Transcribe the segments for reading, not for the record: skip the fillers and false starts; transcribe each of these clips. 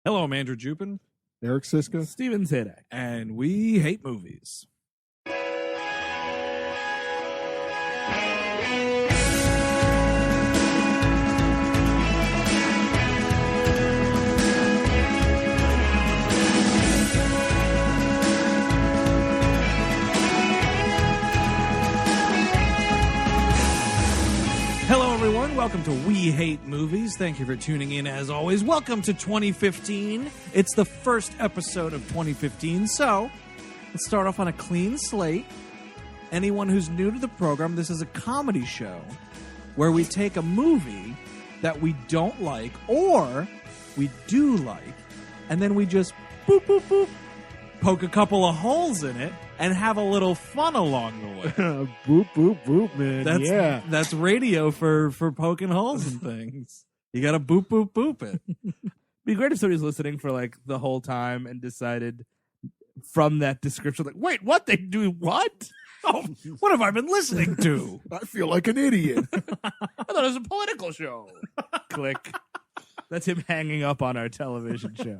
Hello, I'm Andrew Jupin. Eric Siska. Steven Zadak. And we hate movies. Hello, everyone. Welcome to We Hate Movies. Thank you for tuning in, as always. Welcome to 2015. It's the first episode of 2015, so let's start off on a clean slate. Anyone who's new to the program, this is a comedy show where we take a movie that we don't like or we do like, and then we just boop, boop, boop, poke a couple of holes in it and have a little fun along the way. Boop, boop, boop, man. That's radio for poking holes in things. You gotta boop, boop, boop it. Be great if somebody's listening for like the whole time and decided from that description, like, wait, what? They do what? Oh, what have I been listening to? I feel like an idiot. I thought it was a political show. Click. That's him hanging up on our television show.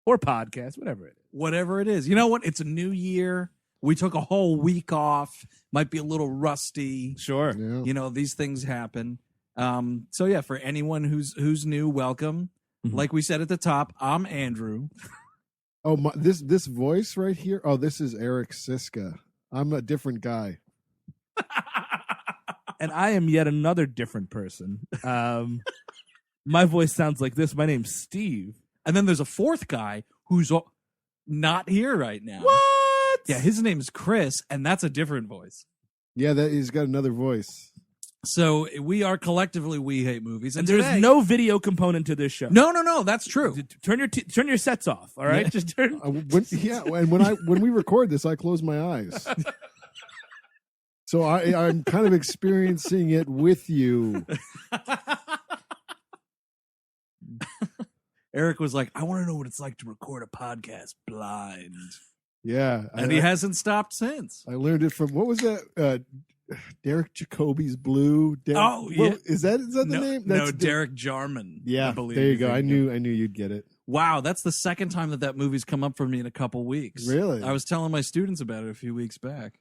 Or podcast, whatever it is. Whatever it is. You know what? It's a new year. We took a whole week off. Might be a little rusty. Sure. Yeah. You know, these things happen. So yeah, for anyone who's new, welcome. Mm-hmm. Like we said at the top, I'm Andrew. Oh, this voice right here. Oh, this is Eric Siska. I'm a different guy. And I am yet another different person. My voice sounds like this. My name's Steve. And then there's a fourth guy who's not here right now. What? Yeah, his name is Chris, and that's a different voice. Yeah, he's got another voice. So we are collectively We Hate Movies, And there's no video component to this show. No, that's true. Turn your sets off. All right, Yeah. just turn. And when we record this, I close my eyes. So I'm kind of experiencing it with you. Eric was like, I want to know what it's like to record a podcast blind. Yeah. And he hasn't stopped since. I learned it from, what was that? Derek Jacobi's Blue. Yeah. Is that the name? No, Derek Jarman. Yeah, I believe there you go. I knew you'd get it. Wow, that's the second time that movie's come up for me in a couple weeks. Really? I was telling my students about it a few weeks back.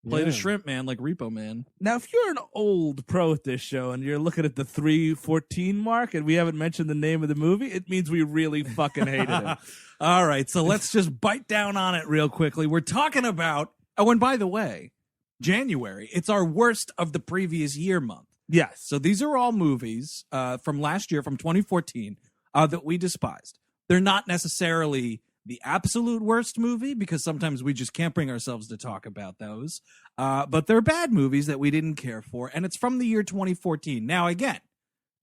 Played a shrimp man like Repo Man. Now, if you're an old pro at this show and you're looking at the 3:14 mark and we haven't mentioned the name of the movie, it means we really fucking hated it. All right, so let's just bite down on it real quickly. We're talking about, oh, and by the way, January, it's our worst of the previous year month. Yes. So these are all movies from last year, from 2014, that we despised. They're not necessarily the absolute worst movie, because sometimes we just can't bring ourselves to talk about those. But they're bad movies that we didn't care for, and it's from the year 2014. Now, again,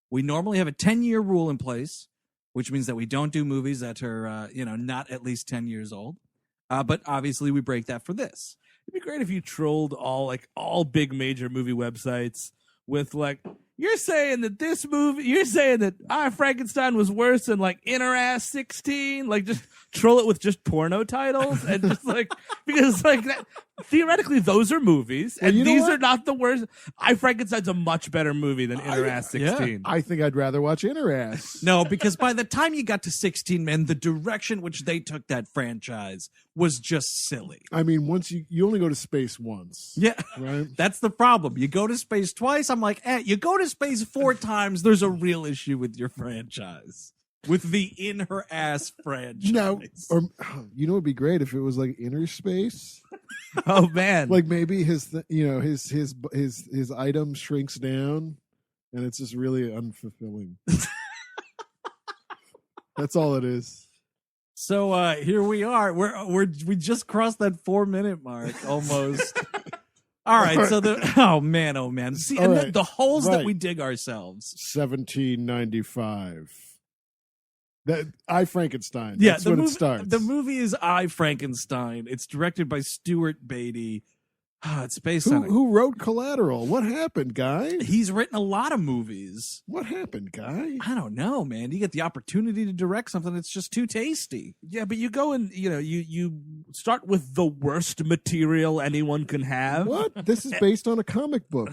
we normally have a 10-year rule in place, which means that we don't do movies that are, not at least 10 years old. But obviously, we break that for this. It'd be great if you trolled all big major movie websites with like, you're saying that I Frankenstein was worse than like Inner Ass 16, like just troll it with just porno titles and just like, because like that, theoretically those are movies and these are not the worst. I Frankenstein's a much better movie than Inner Ass 16. Yeah. I think I'd rather watch Inner Ass. No, because by the time you got to 16 Men, the direction which they took that franchise was just silly. I mean, once you only go to space once. Yeah, right. That's the problem. You go to space twice. I'm like, you go to space 4 times. There's a real issue with your franchise, with the In Her Ass franchise. No, or it'd be great if it was like Inner Space. Oh man, Like maybe his item shrinks down, and it's just really unfulfilling. That's all it is. So here we are. We just crossed that 4-minute mark almost. All right. So oh man. See, and right, the holes that we dig ourselves. 1795. That I Frankenstein. Yeah, That's when it starts. The movie is I Frankenstein. It's directed by Stuart Beattie. It's based on who wrote Collateral? What happened, guy? He's written a lot of movies. What happened, guy? I don't know, man. You get the opportunity to direct something that's just too tasty. Yeah, but you go and you start with the worst material anyone can have. What? This is based on a comic book.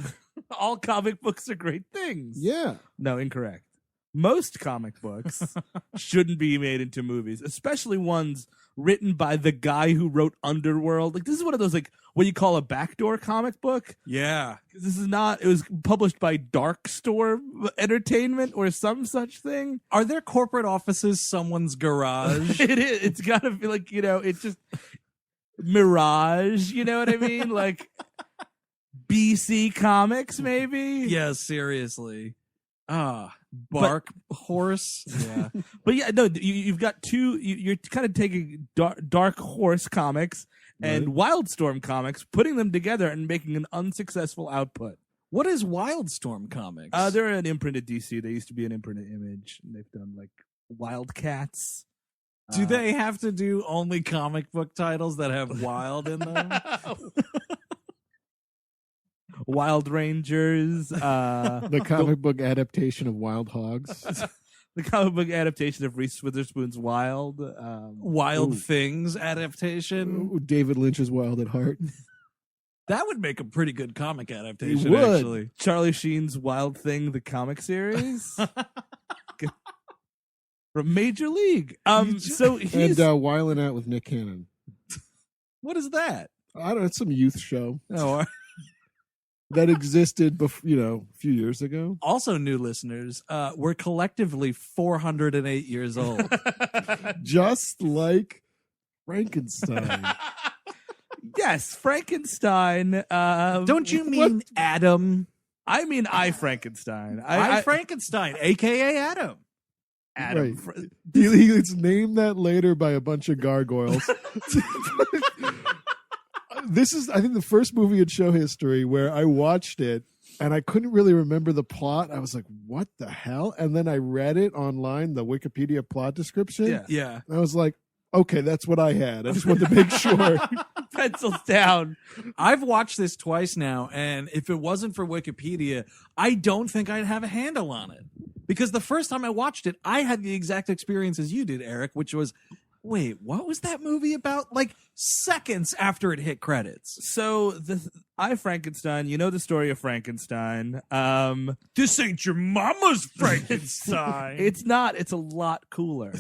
All comic books are great things. Yeah. No, incorrect. most comic books shouldn't be made into movies, especially ones written by the guy who wrote Underworld. Like, this is one of those, like, what you call a backdoor comic book. Yeah. This is not, it was published by Dark Store Entertainment or some such thing. Are their corporate offices someone's garage? It is. It's got to be like, it's just Mirage, you know what I mean? Like BC Comics, maybe? Yeah, seriously. Bark Horse. Yeah. But yeah, no, you've got two, you're kind of taking Dark Horse comics and Wildstorm comics, putting them together and making an unsuccessful output. What is Wildstorm Comics? They're an imprint at DC. They used to be an imprint at Image, and they've done like Wildcats. Do they have to do only comic book titles that have wild in them? Wild Rangers. The comic book adaptation of Wild Hogs. The comic book adaptation of Reese Witherspoon's Wild. Wild Things adaptation. David Lynch's Wild at Heart. That would make a pretty good comic adaptation, would. actually. Charlie Sheen's Wild Thing, the comic series. From Major League. So he's... And Wildin' Out with Nick Cannon. What is that? I don't know. It's some youth show Oh, that existed a few years ago. also, new listeners, we're collectively 408 years old. Just like Frankenstein. Yes, Frankenstein. Don't you mean Adam? I mean Frankenstein. I Frankenstein, a.k.a. Adam. Adam. Right. It's named that later by a bunch of gargoyles. This is, I think, the first movie in show history where I watched it and I couldn't really remember the plot. I was like, what the hell? And then I read it online, the Wikipedia plot description. Yeah. And I was like, okay, that's what I had. I just wanted to make sure. Pencils down. I've watched this twice now, and if it wasn't for Wikipedia, I don't think I'd have a handle on it. Because the first time I watched it, I had the exact experience as you did, Eric, which was, wait, what was that movie about? Like seconds after it hit credits. So Frankenstein, you know the story of Frankenstein. This ain't your mama's Frankenstein. It's not. It's a lot cooler.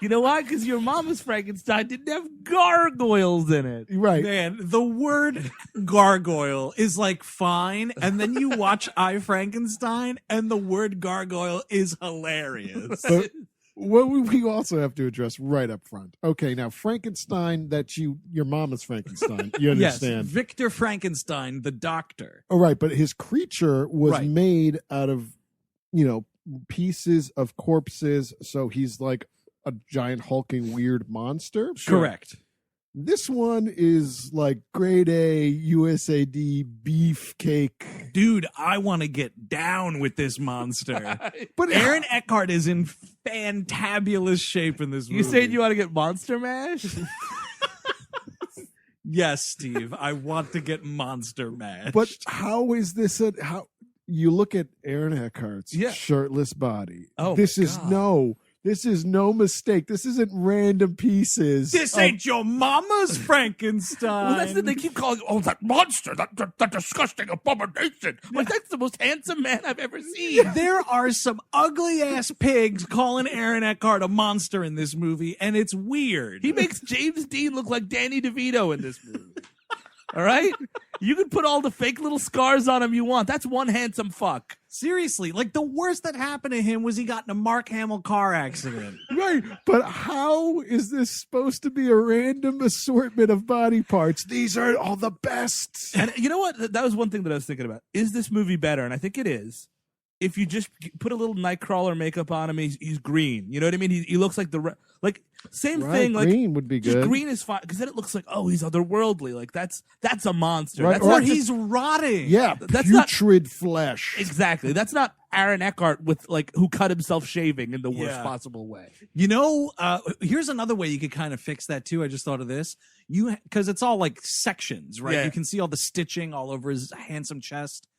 You know why? Because your mama's Frankenstein didn't have gargoyles in it. Right. Man, the word gargoyle is like fine, and then you watch I Frankenstein, and the word gargoyle is hilarious. But what we also have to address right up front. Okay, now Frankenstein, your mama's Frankenstein. You understand? Yes, Victor Frankenstein, the doctor. Oh, right, but his creature was Right. made out of, pieces of corpses, so he's like a giant hulking weird monster. Correct. This one is like grade A USAD beefcake. Dude, I want to get down with this monster. But Aaron Eckhart is in fantabulous shape in this movie. You saying you want to get Monster Mash? Yes, Steve. I want to get Monster Mash. But how is this how you look at Aaron Eckhart's shirtless body? Oh, this my is God. This is no mistake. This isn't random pieces. This ain't your mama's Frankenstein. Well, that's the they keep calling. Oh, that monster! That disgusting abomination! Like that's the most handsome man I've ever seen. There are some ugly ass pigs calling Aaron Eckhart a monster in this movie, and it's weird. He makes James Dean look like Danny DeVito in this movie. All right? You can put all the fake little scars on him you want. That's one handsome fuck. Seriously, like the worst that happened to him was he got in a Mark Hamill car accident. Right, but how is this supposed to be a random assortment of body parts? These are all the best. And you know what? That was one thing that I was thinking about. Is this movie better? And I think it is. If you just put a little Nightcrawler makeup on him, he's green. You know what I mean? He looks like same thing. Like green would be good. Just green is fine because then it looks like he's otherworldly. Like that's a monster. Right, That's Or not he's rotting. Yeah, That's not- putrid flesh. exactly. That's not Aaron Eckhart with who cut himself shaving in the worst Yeah. possible way. You know, here's another way you could kind of fix that too. I just thought of this. Because it's all like sections, right? Yeah. You can see all the stitching all over his handsome chest.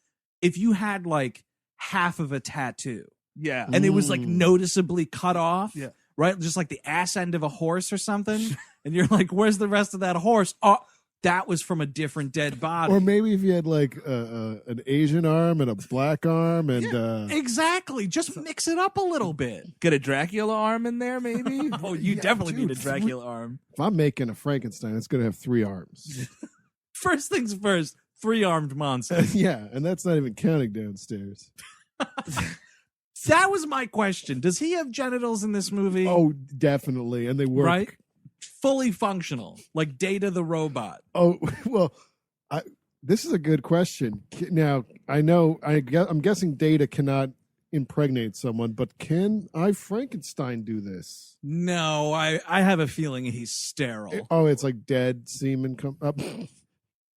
If you had like half of a tattoo Yeah. and it was like noticeably cut off, Yeah. right? Just like the ass end of a horse or something. And you're like, where's the rest of that horse? Oh, that was from a different dead body. Or maybe if you had like an Asian arm and a black arm and exactly. Just mix it up a little bit. Get a Dracula arm in there, maybe? Oh, you definitely need a Dracula arm. if I'm making a Frankenstein, it's going to have 3 arms. First things first, 3-armed monster. Yeah, and that's not even counting downstairs. That was my question. Does he have genitals in this movie? Oh, definitely, and they work. Right? Fully functional, like Data the robot. Oh, well, this is a good question. Now, I'm guessing Data cannot impregnate someone, but can Frankenstein do this? No, I have a feeling he's sterile. It's like dead semen come up.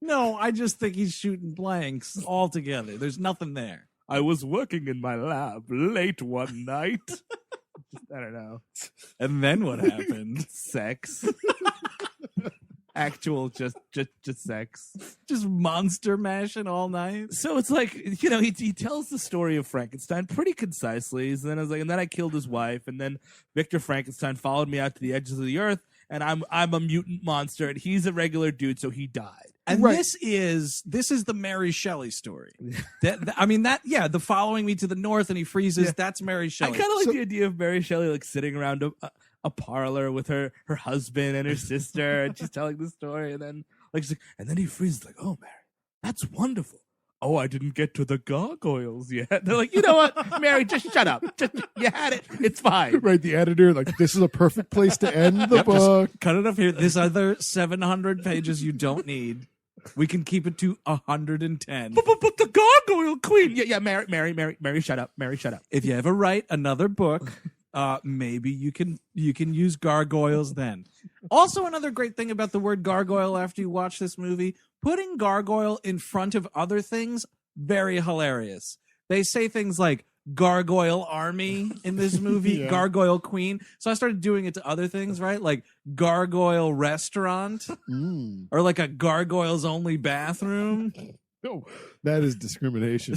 No, I just think he's shooting blanks altogether. There's nothing there. I was working in my lab late one night. I don't know. And then what happened? Sex. Actual just sex. Just monster mashing all night. So it's like, he tells the story of Frankenstein pretty concisely. And then I was like, and then I killed his wife, and then Victor Frankenstein followed me out to the edges of the earth, and I'm a mutant monster, and he's a regular dude, so he died. And right. this is the Mary Shelley story. The following me to the north and he freezes. Yeah. That's Mary Shelley. I kind of like the idea of Mary Shelley like sitting around a parlor with her husband and her sister, and she's telling the story, and then and then he freezes like, "Oh, Mary, that's wonderful. Oh, I didn't get to the gargoyles yet." They're like, "You know what, Mary, just shut up. You had it. It's fine." Right, the editor, like, this is a perfect place to end the book. Cut it off here. This other 700 pages you don't need. We can keep it to 110. But the gargoyle queen. Yeah, Mary, shut up. Mary, shut up. If you ever write another book, maybe you can use gargoyles then. Also, another great thing about the word gargoyle after you watch this movie, putting gargoyle in front of other things, very hilarious. They say things like gargoyle army in this movie, yeah. Gargoyle queen. So I started doing it to other things, right? Like gargoyle restaurant or like a gargoyles only bathroom. No, that is discrimination.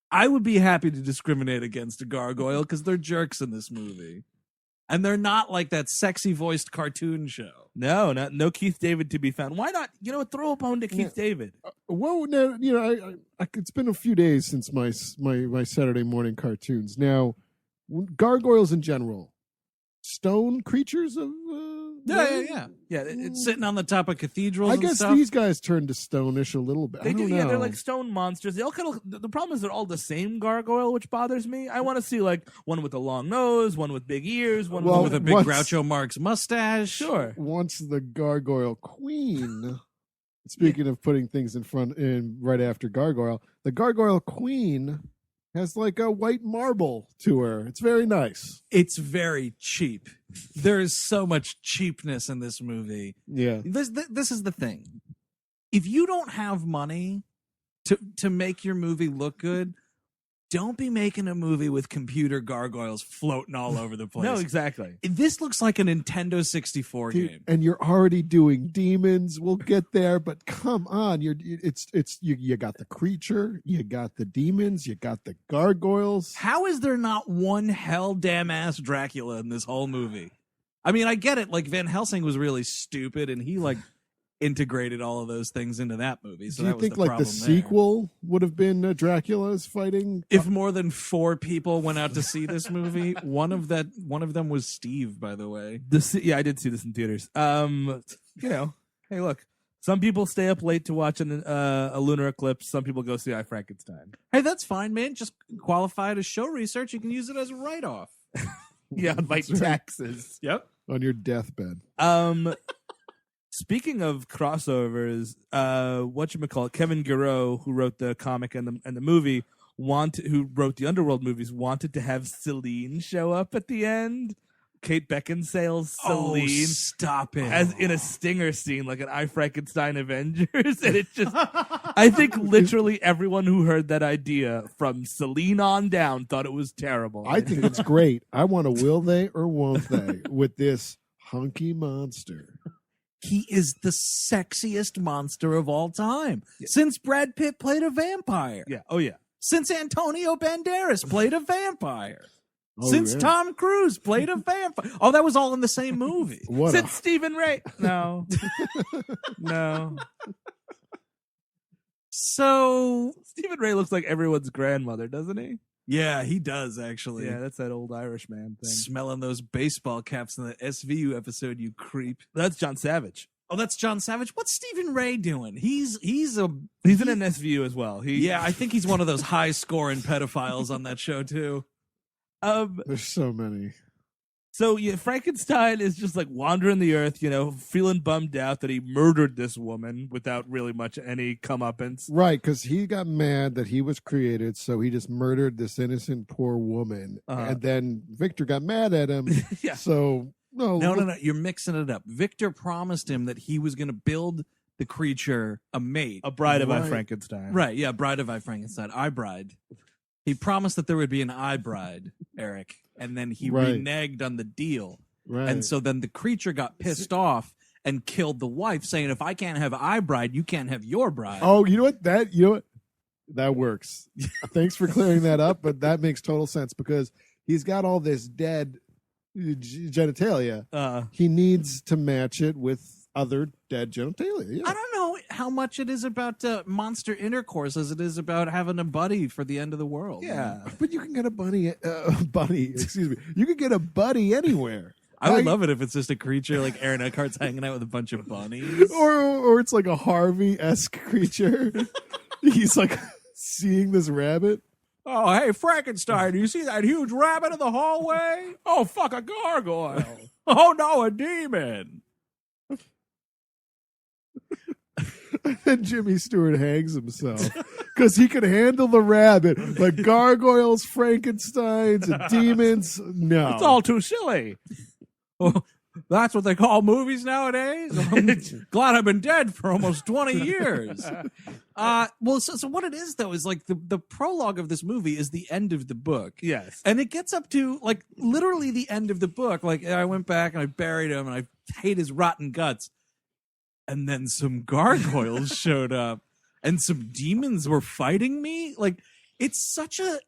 I would be happy to discriminate against a gargoyle because they're jerks in this movie. And they're not like that sexy voiced cartoon show. No Keith David to be found. Why not? Throw a bone to Keith David. Well, now, it's been a few days since my Saturday morning cartoons. Now, gargoyles in general, stone creatures of yeah. It's sitting on the top of cathedrals. I guess these guys turned to stone-ish a little bit. They do, know. They're like stone monsters. They all the problem is they're all the same gargoyle, which bothers me. I want to see like one with a long nose, one with big ears, one with a big Groucho Marx mustache. Sure. Once the gargoyle queen. Speaking of putting things right after gargoyle, the gargoyle queen has like a white marble to her. It's very nice. It's very cheap. There is so much cheapness in this movie. Yeah. This is the thing. If you don't have money to make your movie look good, don't be making a movie with computer gargoyles floating all over the place. No, exactly. This looks like a Nintendo 64 game. And you're already doing demons. We'll get there, but come on. You got the creature, you got the demons, you got the gargoyles. How is there not one hell damn ass Dracula in this whole movie? I mean, I get it. Like Van Helsing was really stupid and he like integrated all of those things into that movie. So do you think like the sequel would have been Dracula's fighting? If more than 4 people went out to see this movie, one of them was Steve, by the way. I did see this in theaters. Hey, look, some people stay up late to watch a lunar eclipse. Some people go see I, Frankenstein. Hey, that's fine, man. Just qualify it as show research. You can use it as a write-off. Yeah, on my taxes. Yep. On your deathbed. Speaking of crossovers, whatchamacallit, Kevin Garreau, who wrote the comic and the movie, who wrote the Underworld movies, wanted to have Celine show up at the end. Kate Beckinsale's Celine. Oh, stop it. As in a stinger scene, like an I, Frankenstein Avengers. And it just, I think literally everyone who heard that idea from Celine on down thought it was terrible. I think it's great. I want a will they or won't they with this hunky monster. He is the sexiest monster of all time. Yeah. Since Brad Pitt played a vampire. Yeah. Oh, yeah. Since Antonio Banderas played a vampire. Since yeah. Tom Cruise played a vampire. Oh, that was all in the same movie. What Since Stephen Ray. No. No. So, Stephen Ray looks like everyone's grandmother, doesn't he? yeah, he does, actually. Yeah, that's that old Irish man thing. Smelling those baseball caps in the SVU episode, you creep. That's John Savage. Oh, that's John Savage. What's Stephen Ray doing? He's He's in an SVU as well. Yeah, I think he's one of those high-scoring pedophiles on that show, too. There's so many. So yeah, Frankenstein is just like wandering the earth, feeling bummed out that he murdered this woman without really much any comeuppance. Right, because he got mad that he was created, so he just murdered this innocent poor woman. And then Victor got mad at him. Yeah. So, No. You're mixing it up. Victor promised him that he was going to build the creature a mate. A bride of I Right. Frankenstein. Right, yeah, bride of I Frankenstein. I bride. He promised that there would be an I bride, Eric. And then he Right. reneged on the deal. Right. And so then the creature got pissed off and killed the wife, saying, if I can't have I bride, you can't have your bride. Oh, you know what? That works. Thanks for clearing that up, but that makes total sense because he's got all this dead genitalia. He needs to match it with other dead genitalia. Yeah. I don't know how much it is about monster intercourse as it is about having a buddy for the end of the world. Yeah. But you can get a bunny, excuse me. You can get a buddy anywhere. I would love it if it's just a creature like Aaron Eckhart's hanging out with a bunch of bunnies. Or it's like a Harvey-esque creature. He's like seeing this rabbit. Oh, hey, Frankenstein, do you see that huge rabbit in the hallway? Oh, fuck, a gargoyle. Oh, no, a demon. And Jimmy Stewart hangs himself because he could handle the rabbit, but gargoyles, Frankensteins, and demons, no. It's all too silly. Oh, that's what they call movies nowadays? I'm glad I've been dead for almost 20 years. So what it is, though, is like the prologue of this movie is the end of the book. Yes. And it gets up to, like, literally the end of the book. Like, I went back and I buried him and I hate his rotten guts. And then some gargoyles showed up and some demons were fighting me. Like, it's such a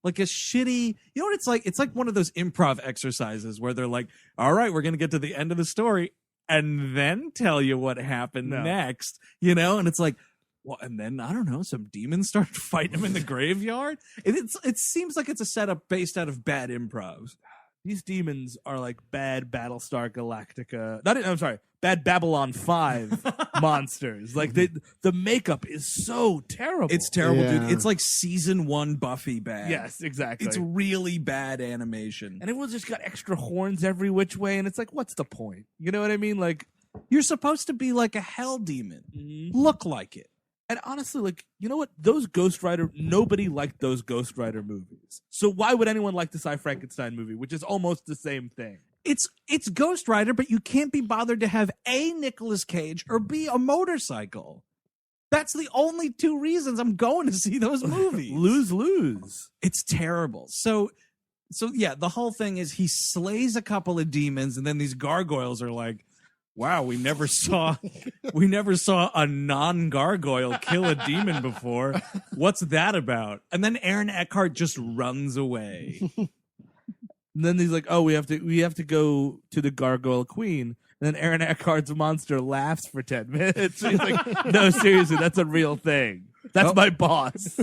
like a shitty, you know what it's like? It's like one of those improv exercises where they're like, all right, we're going to get to the end of the story and then tell you what happened next, And it's like, well, and then, I don't know, some demons start fighting him in the graveyard. It seems like it's a setup based out of bad improv. These demons are like bad Battlestar Galactica. Bad Babylon 5 monsters. Like the makeup is so terrible. It's terrible, Yeah. dude. It's like season 1 Buffy bad. Yes, exactly. It's really bad animation. And everyone's just got extra horns every which way, and it's like, what's the point? You know what I mean? Like, You're supposed to be like a hell demon. Look like it. and honestly, like, you know what? Nobody liked those Ghost Rider movies. So why would anyone like this I Frankenstein movie, which is almost the same thing? It's Ghost Rider, but you can't be bothered to have A, Nicolas Cage, or B, a motorcycle. That's the only 2 reasons I'm going to see those movies. Lose. It's terrible. So yeah, the whole thing is he slays a couple of demons, and then these gargoyles are like, wow, we never saw a non-gargoyle kill a demon before. What's that about? And then Aaron Eckhart just runs away. And then he's like, "Oh, we have to go to the Gargoyle Queen." And then Aaron Eckhart's monster laughs for 10 minutes. He's like, "No, seriously, that's a real thing. That's my boss."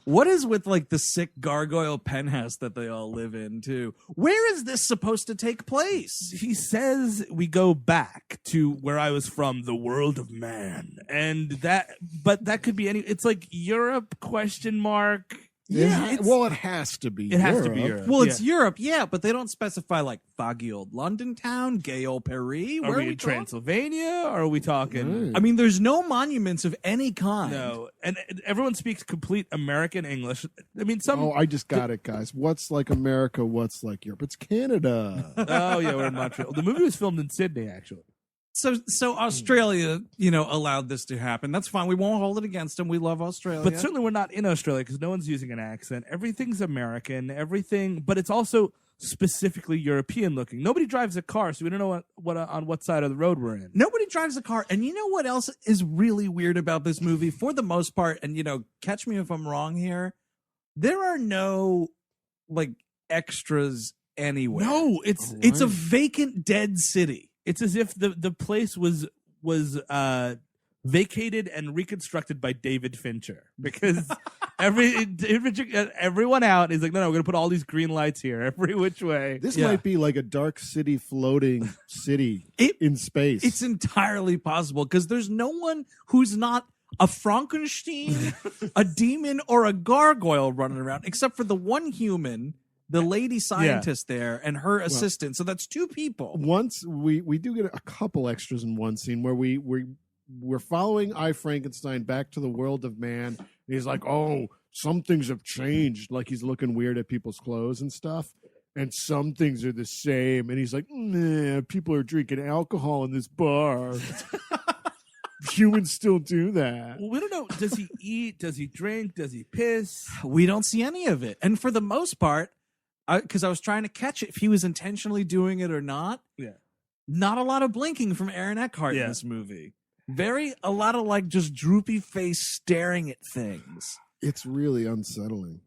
What is with like the sick gargoyle penthouse that they all live in too? Where is this supposed to take place? He says we go back to where I was from, the world of man, but that could be any. It's like Europe ? Yeah, it has to be. It has to be Europe. Well, it's Europe, yeah, but they don't specify like foggy old London town, gay old Paris. Are we in Transylvania? Or are we talking? Right. I mean, there's no monuments of any kind. No, and everyone speaks complete American English. I mean, I just got it, guys. What's like America? What's like Europe? It's Canada. Oh yeah, we're in Montreal. The movie was filmed in Sydney, actually. So Australia, allowed this to happen. That's fine. We won't hold it against them. We love Australia. But certainly we're not in Australia because no one's using an accent. Everything's American. But it's also specifically European looking. Nobody drives a car, so we don't know on what side of the road we're in. Nobody drives a car. And you know what else is really weird about this movie? For the most part, and catch me if I'm wrong here, there are no like extras anywhere. No, It's a vacant, dead city. it's as if the place was vacated and reconstructed by David Fincher, because everyone out. He's like, no, we're gonna put all these green lights here every which way. This might be like a dark city floating city in space. It's entirely possible because there's no one who's not a Frankenstein, a demon, or a gargoyle running around, except for the one human, the lady scientist there, and her assistant. So that's two people. Once we do get a couple extras in one scene where we're following Frankenstein back to the world of man. And he's like, oh, some things have changed. Like he's looking weird at people's clothes and stuff. And some things are the same. And he's like, nah, people are drinking alcohol in this bar. Humans still do that. Well, we don't know. Does he eat? Does he drink? Does he piss? We don't see any of it. And for the most part, because I was trying to catch it, if he was intentionally doing it or not, not a lot of blinking from Aaron Eckhart in this movie. A lot of like just droopy face staring at things. It's really unsettling.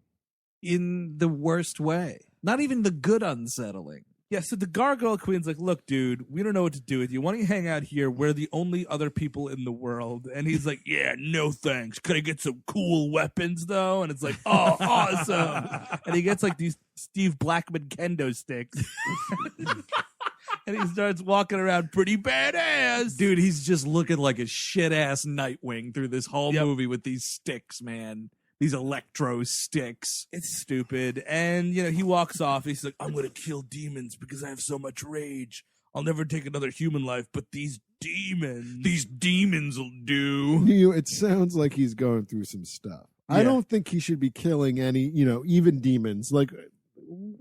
In the worst way. Not even the good unsettling. Yeah, so the Gargoyle Queen's like, look, dude, we don't know what to do with you. Why don't you hang out here? We're the only other people in the world. And he's like, yeah, no thanks. Could I get some cool weapons, though? And it's like, oh, awesome. And he gets like these Steve Blackman kendo sticks. And he starts walking around pretty badass. Dude, he's just looking like a shit-ass Nightwing through this whole movie with these sticks, man. These electro sticks. It's stupid. And, he walks off. He's like, I'm going to kill demons because I have so much rage. I'll never take another human life, but these demons will do. It sounds like he's going through some stuff. Yeah. I don't think he should be killing any, even demons. Like,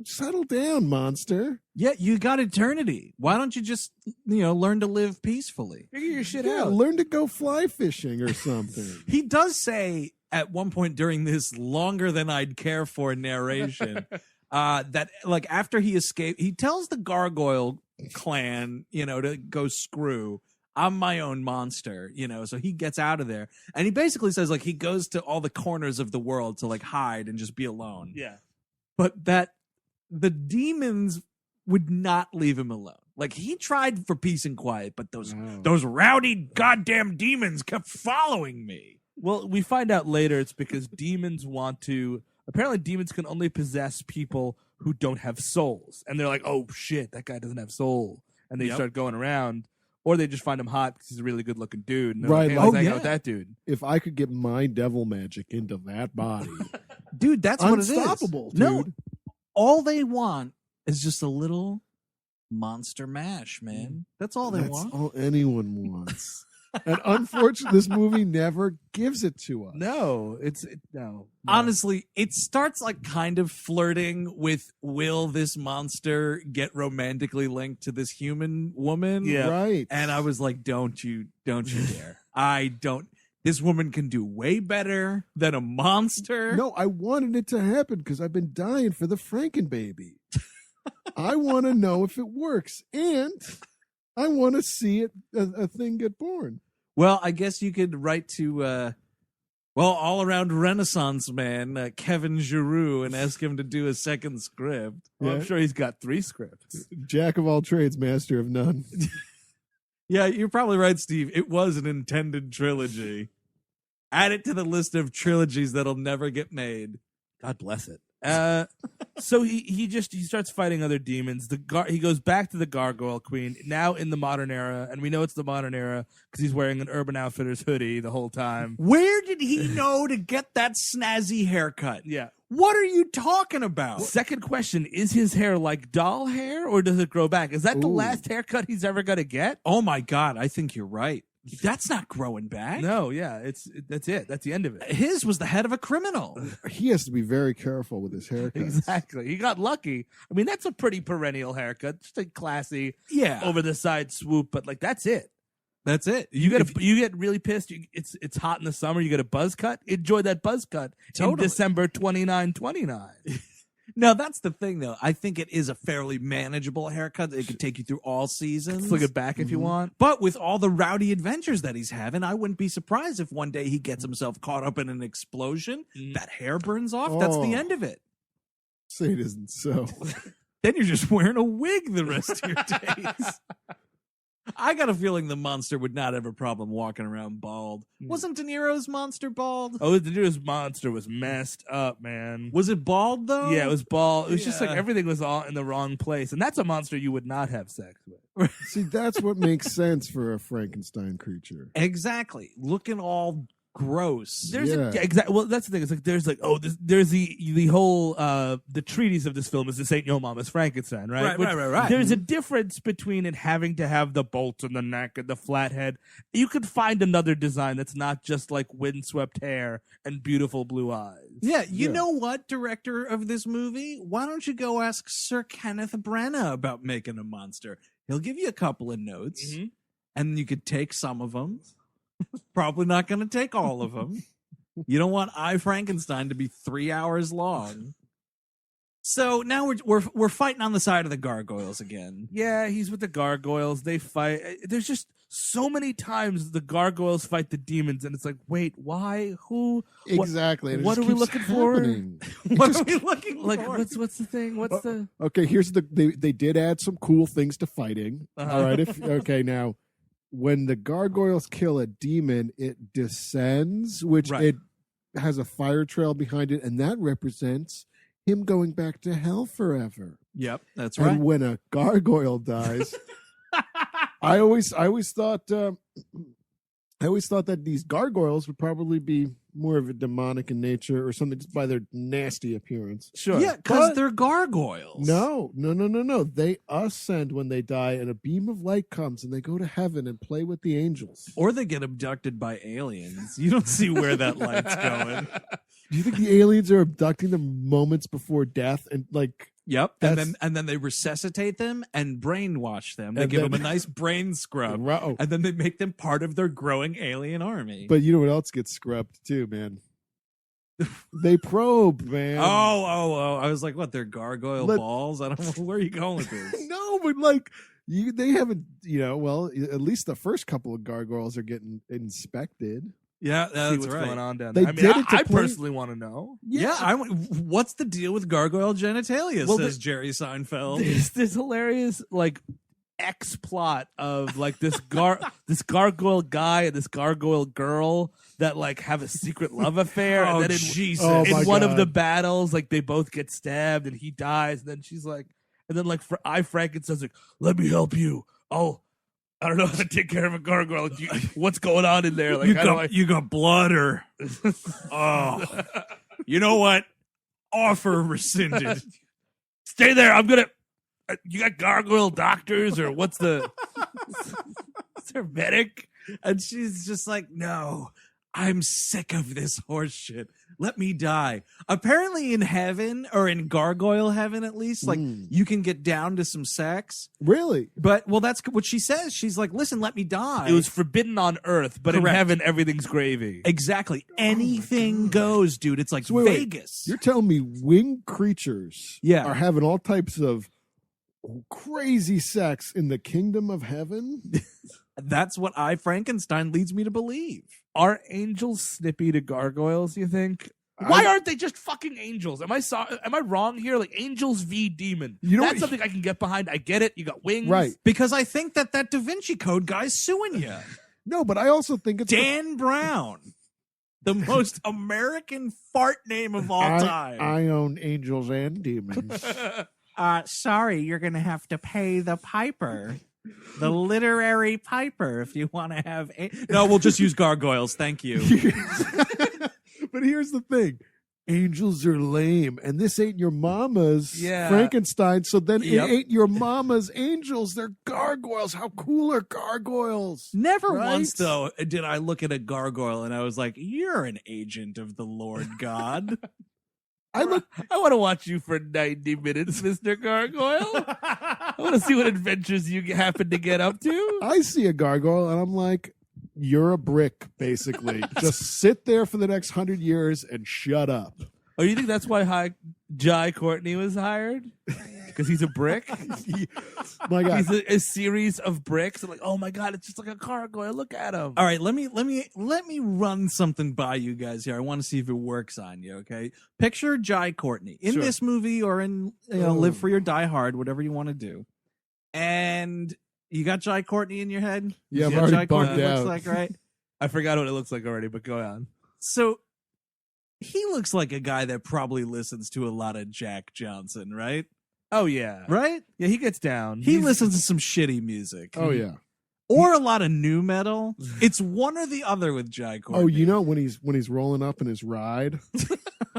settle down, monster. Yeah, you got eternity. Why don't you just, learn to live peacefully? Figure your shit out. Learn to go fly fishing or something. He does say at one point during this longer than I'd care for narration that, like, after he escaped, he tells the Gargoyle clan, to go screw. I'm my own monster, so he gets out of there. And he basically says, like, he goes to all the corners of the world to, like, hide and just be alone. Yeah. But that the demons would not leave him alone. Like, he tried for peace and quiet, but those rowdy goddamn demons kept following me. Well, we find out later it's because demons apparently demons can only possess people who don't have souls. And they're like, oh shit, that guy doesn't have soul. And they start going around. Or they just find him hot because he's a really good looking dude. And right. Like, hey, let's hang out with that dude. If I could get my devil magic into that body. Dude, that's what it is. Unstoppable, dude. No, all they want is just a little monster mash, man. That's all they want. That's all anyone wants. And unfortunately, this movie never gives it to us. No, no. Honestly, it starts like kind of flirting with, will this monster get romantically linked to this human woman? Yeah. Right. And I was like, don't you dare. This woman can do way better than a monster. No, I wanted it to happen because I've been dying for the Frankenbaby. I want to know if it works. And I want to see a thing get born. Well, I guess you could write to, all-around Renaissance man, Kevin Giroux, and ask him to do a second script. Well, I'm sure he's got 3 scripts. Jack of all trades, master of none. Yeah, you're probably right, Steve. It was an intended trilogy. Add it to the list of trilogies that'll never get made. God bless it. So he starts fighting other demons. He goes back to the Gargoyle Queen, now in the modern era, and we know it's the modern era because he's wearing an Urban Outfitters hoodie the whole time. Where did he know to get that snazzy haircut? Yeah. What are you talking about? Second question, is his hair like doll hair or does it grow back? Is that the last haircut he's ever going to get? Oh my God, I think you're right. That's not growing back. No, yeah, that's it. That's the end of it. His was the head of a criminal. He has to be very careful with his haircut. Exactly. He got lucky. I mean, that's a pretty perennial haircut. Just a classy, over the side swoop, but like that's it. That's it. You get really pissed. It's hot in the summer. You get a buzz cut. Enjoy that buzz cut in December 29. No, that's the thing, though. I think it is a fairly manageable haircut. It could take you through all seasons. Flick it back if you want. But with all the rowdy adventures that he's having, I wouldn't be surprised if one day he gets himself caught up in an explosion, that hair burns off. That's the end of it. Say it isn't so. Then you're just wearing a wig the rest of your days. I got a feeling the monster would not have a problem walking around bald. Wasn't De Niro's monster bald? Oh, De Niro's monster was messed up, man. Was it bald, though? Yeah, it was bald. It was just like Yeah. everything was all in the wrong place. And that's a monster you would not have sex with. See, that's what makes sense for a Frankenstein creature. Exactly. Looking all gross. There's Yeah. exactly. Well, that's the thing. It's like there's there's the whole the treatise of this film is this ain't your mama's Frankenstein, right? Right. There's a difference between it having to have the bolts in the neck and the flat head. You could find another design that's not just like windswept hair and beautiful blue eyes. Yeah, you Yeah. know what, director of this movie? Why don't you go ask Sir Kenneth Branagh about making a monster? He'll give you a couple of notes, Mhm. and you could take some of them. Probably not going to take all of them. You don't want I Frankenstein to be 3 hours long. So now we're fighting on the side of the gargoyles again. Yeah, he's with the gargoyles. They fight. There's just so many times the gargoyles fight the demons, and it's like, wait, why? Who? What- Exactly. and it what just are we keeps looking for? happening. What are we looking Like, for? what's the thing? What's the? Okay, here's they did add some cool things to fighting. Uh-huh. All right, okay now when the gargoyles kill a demon, it descends, which Right. it has a fire trail behind it, and that represents him going back to hell forever. Yep, that's And right. when a gargoyle dies, I always thought that these gargoyles would probably be more of a demonic in nature or something just by their nasty appearance. Sure. Yeah, because But- they're gargoyles. No. They ascend when they die, and a beam of light comes, and they go to heaven and play with the angels. Or they get abducted by aliens. You don't see where that light's going. Do you think the aliens are abducting them moments before death, and like? Yep. That's- And then they resuscitate them and brainwash them. They And give then- them a nice brain scrub. Oh, And then they make them part of their growing alien army. but you know what else gets scrubbed too, man? They probe, man. Oh. I was like, what? They're gargoyle Let- balls? I don't know. Where are you going with this? No, but like they haven't. Well, at least the first couple of gargoyles are getting inspected. Yeah, See that's what's right. going on down They there. I mean, did it to I play- personally want to know. Yeah, what's the deal with gargoyle genitalia, Well, says Jerry Seinfeld. There's this hilarious like X plot of like this gargoyle guy and this gargoyle girl that like have a secret love affair. Oh, and then Jesus. Oh, in my one of God. the battles, like they both get stabbed and he dies. And then she's like, and then like for Frankenstein's like, let me help you. Oh, I don't know how to take care of a gargoyle. What's going on in there? Like, you got blood or... Oh. You know what? Offer rescinded. Stay there. I'm gonna. You got gargoyle doctors or what's the? Is there a medic? And she's just like, no, I'm sick of this horse shit. Let me die. Apparently in heaven, or in gargoyle heaven at least, like you can get down to some sex. Really? But, well, that's what she says. She's like, listen, let me die. It was forbidden on Earth, but Correct. in heaven everything's gravy. Exactly. Anything goes, dude. It's like So wait. Vegas. You're telling me winged creatures Yeah. are having all types of crazy sex in the kingdom of heaven? That's what I, Frankenstein, leads me to believe. Are angels snippy to gargoyles? You think? Why aren't they just fucking angels? Am I wrong here? Like angels v demon. You know That's what- something I can get behind. I get it. You got wings, Right. Because I think that Da Vinci Code guy's suing you. No, but I also think it's Dan Brown. The most American fart name of all time. I own angels and demons. Sorry, you're going to have to pay the piper. The literary piper, if you want to have... No, we'll just use gargoyles. Thank you. But here's the thing. Angels are lame, and this ain't your mama's Yeah. Frankenstein, so then Yep. it ain't your mama's angels. They're gargoyles. How cool are gargoyles? Never Right? once, though, did I look at a gargoyle and I was like, you're an agent of the Lord God. I look. I want to watch you for 90 minutes, Mr. Gargoyle. I want to see what adventures you happen to get up to. I see a gargoyle, and I'm like, you're a brick, basically. Just sit there for the next 100 years and shut up. Oh, you think that's why Jai Courtney was hired? Because he's a brick? My God. He's a series of bricks. And like, oh my God, it's just like a gargoyle. Look at him. All right, let me run something by you guys here. I want to see if it works on you, okay? Picture Jai Courtney in this movie or in Live Free or Die Hard, whatever you want to do. And you got Jai Courtney in your head? Yeah, You I'm see already what Jai Courtney bummed out. looks like, right? I forgot what it looks like already, but go on. So he looks like a guy that probably listens to a lot of Jack Johnson, right? Oh, yeah. Right? Yeah, he gets down. He listens to some shitty music. Oh, yeah. Or a lot of new metal. It's one or the other with Jai Courtney. Oh, you know when he's rolling up in his ride?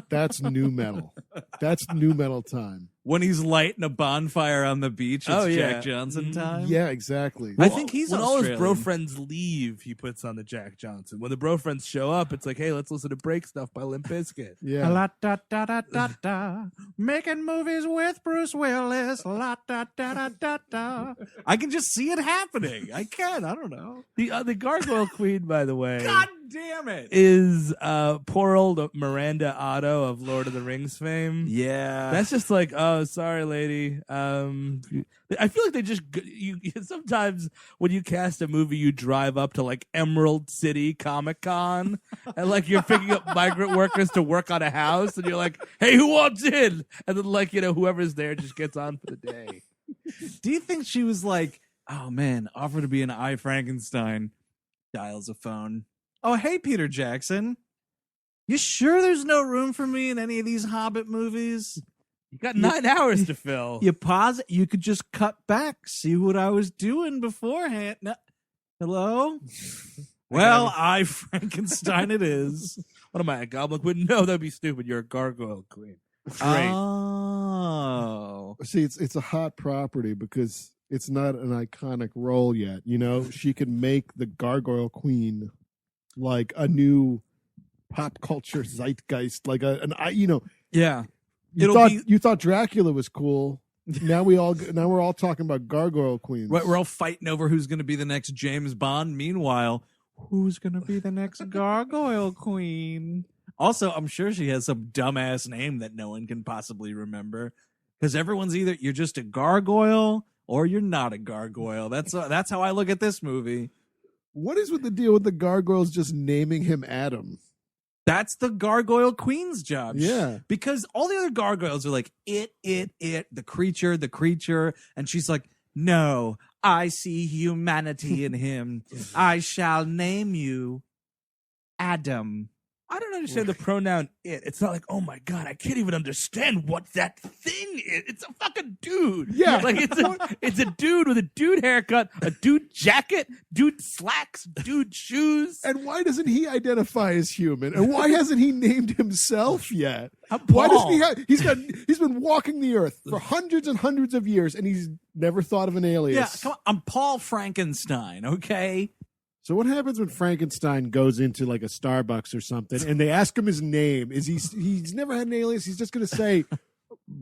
That's new metal. That's new metal time. When he's lighting a bonfire on the beach, it's Jack Johnson time. Yeah, exactly. I think he's when all his Australian. bro friends leave, he puts on the Jack Johnson. When the bro friends show up, it's like, hey, let's listen to Break Stuff by Limp Bizkit. Yeah. La da da da da da. Making movies with Bruce Willis. La da da da da da. I can just see it happening. I can. I don't know. The Gargoyle Queen, by the way, God damn it. is poor old Miranda Otto of Lord of the Rings fame. Yeah. That's just like, oh, sorry, lady. I feel like they just sometimes when you cast a movie, you drive up to like Emerald City Comic Con and like you're picking up migrant workers to work on a house, and you're like, hey, who wants in? And then like whoever's there just gets on for the day. Do you think she was like, oh man, offer to be an I Frankenstein? Dials a phone. Oh, hey, Peter Jackson. You sure there's no room for me in any of these Hobbit movies? You got 9 hours to fill. You pause it. You could just cut back, see what I was doing beforehand. No. Hello? Well, I Frankenstein it is. What am I, a goblin queen? No, that'd be stupid. You're a gargoyle queen. Great. Oh. See, it's a hot property because it's not an iconic role yet. You know, she could make the Gargoyle Queen like a new pop culture zeitgeist, like Yeah. You thought Dracula was cool. Now we're all talking about Gargoyle Queens. Right, we're all fighting over who's going to be the next James Bond. Meanwhile, who's going to be the next Gargoyle Queen? Also, I'm sure she has some dumbass name that no one can possibly remember, because everyone's either you're just a gargoyle or you're not a gargoyle. That's how I look at this movie. What is with the deal with the gargoyles just naming him Adam? That's the Gargoyle Queen's job. Yeah. Because all the other gargoyles are like, it, the creature. And she's like, no, I see humanity in him. I shall name you Adam. I don't understand the pronoun it. It's not like, oh my God, I can't even understand what that thing is. It's a fucking dude. Yeah. Like it's a dude with a dude haircut, a dude jacket, dude slacks, dude shoes. And why doesn't he identify as human? And why hasn't he named himself yet? I'm Why Paul. doesn't he's been walking the earth for hundreds and hundreds of years and he's never thought of an alias. Yeah, come on. I'm Paul Frankenstein, okay? So what happens when Frankenstein goes into like a Starbucks or something and they ask him his name? He's never had an alias. He's just going to say,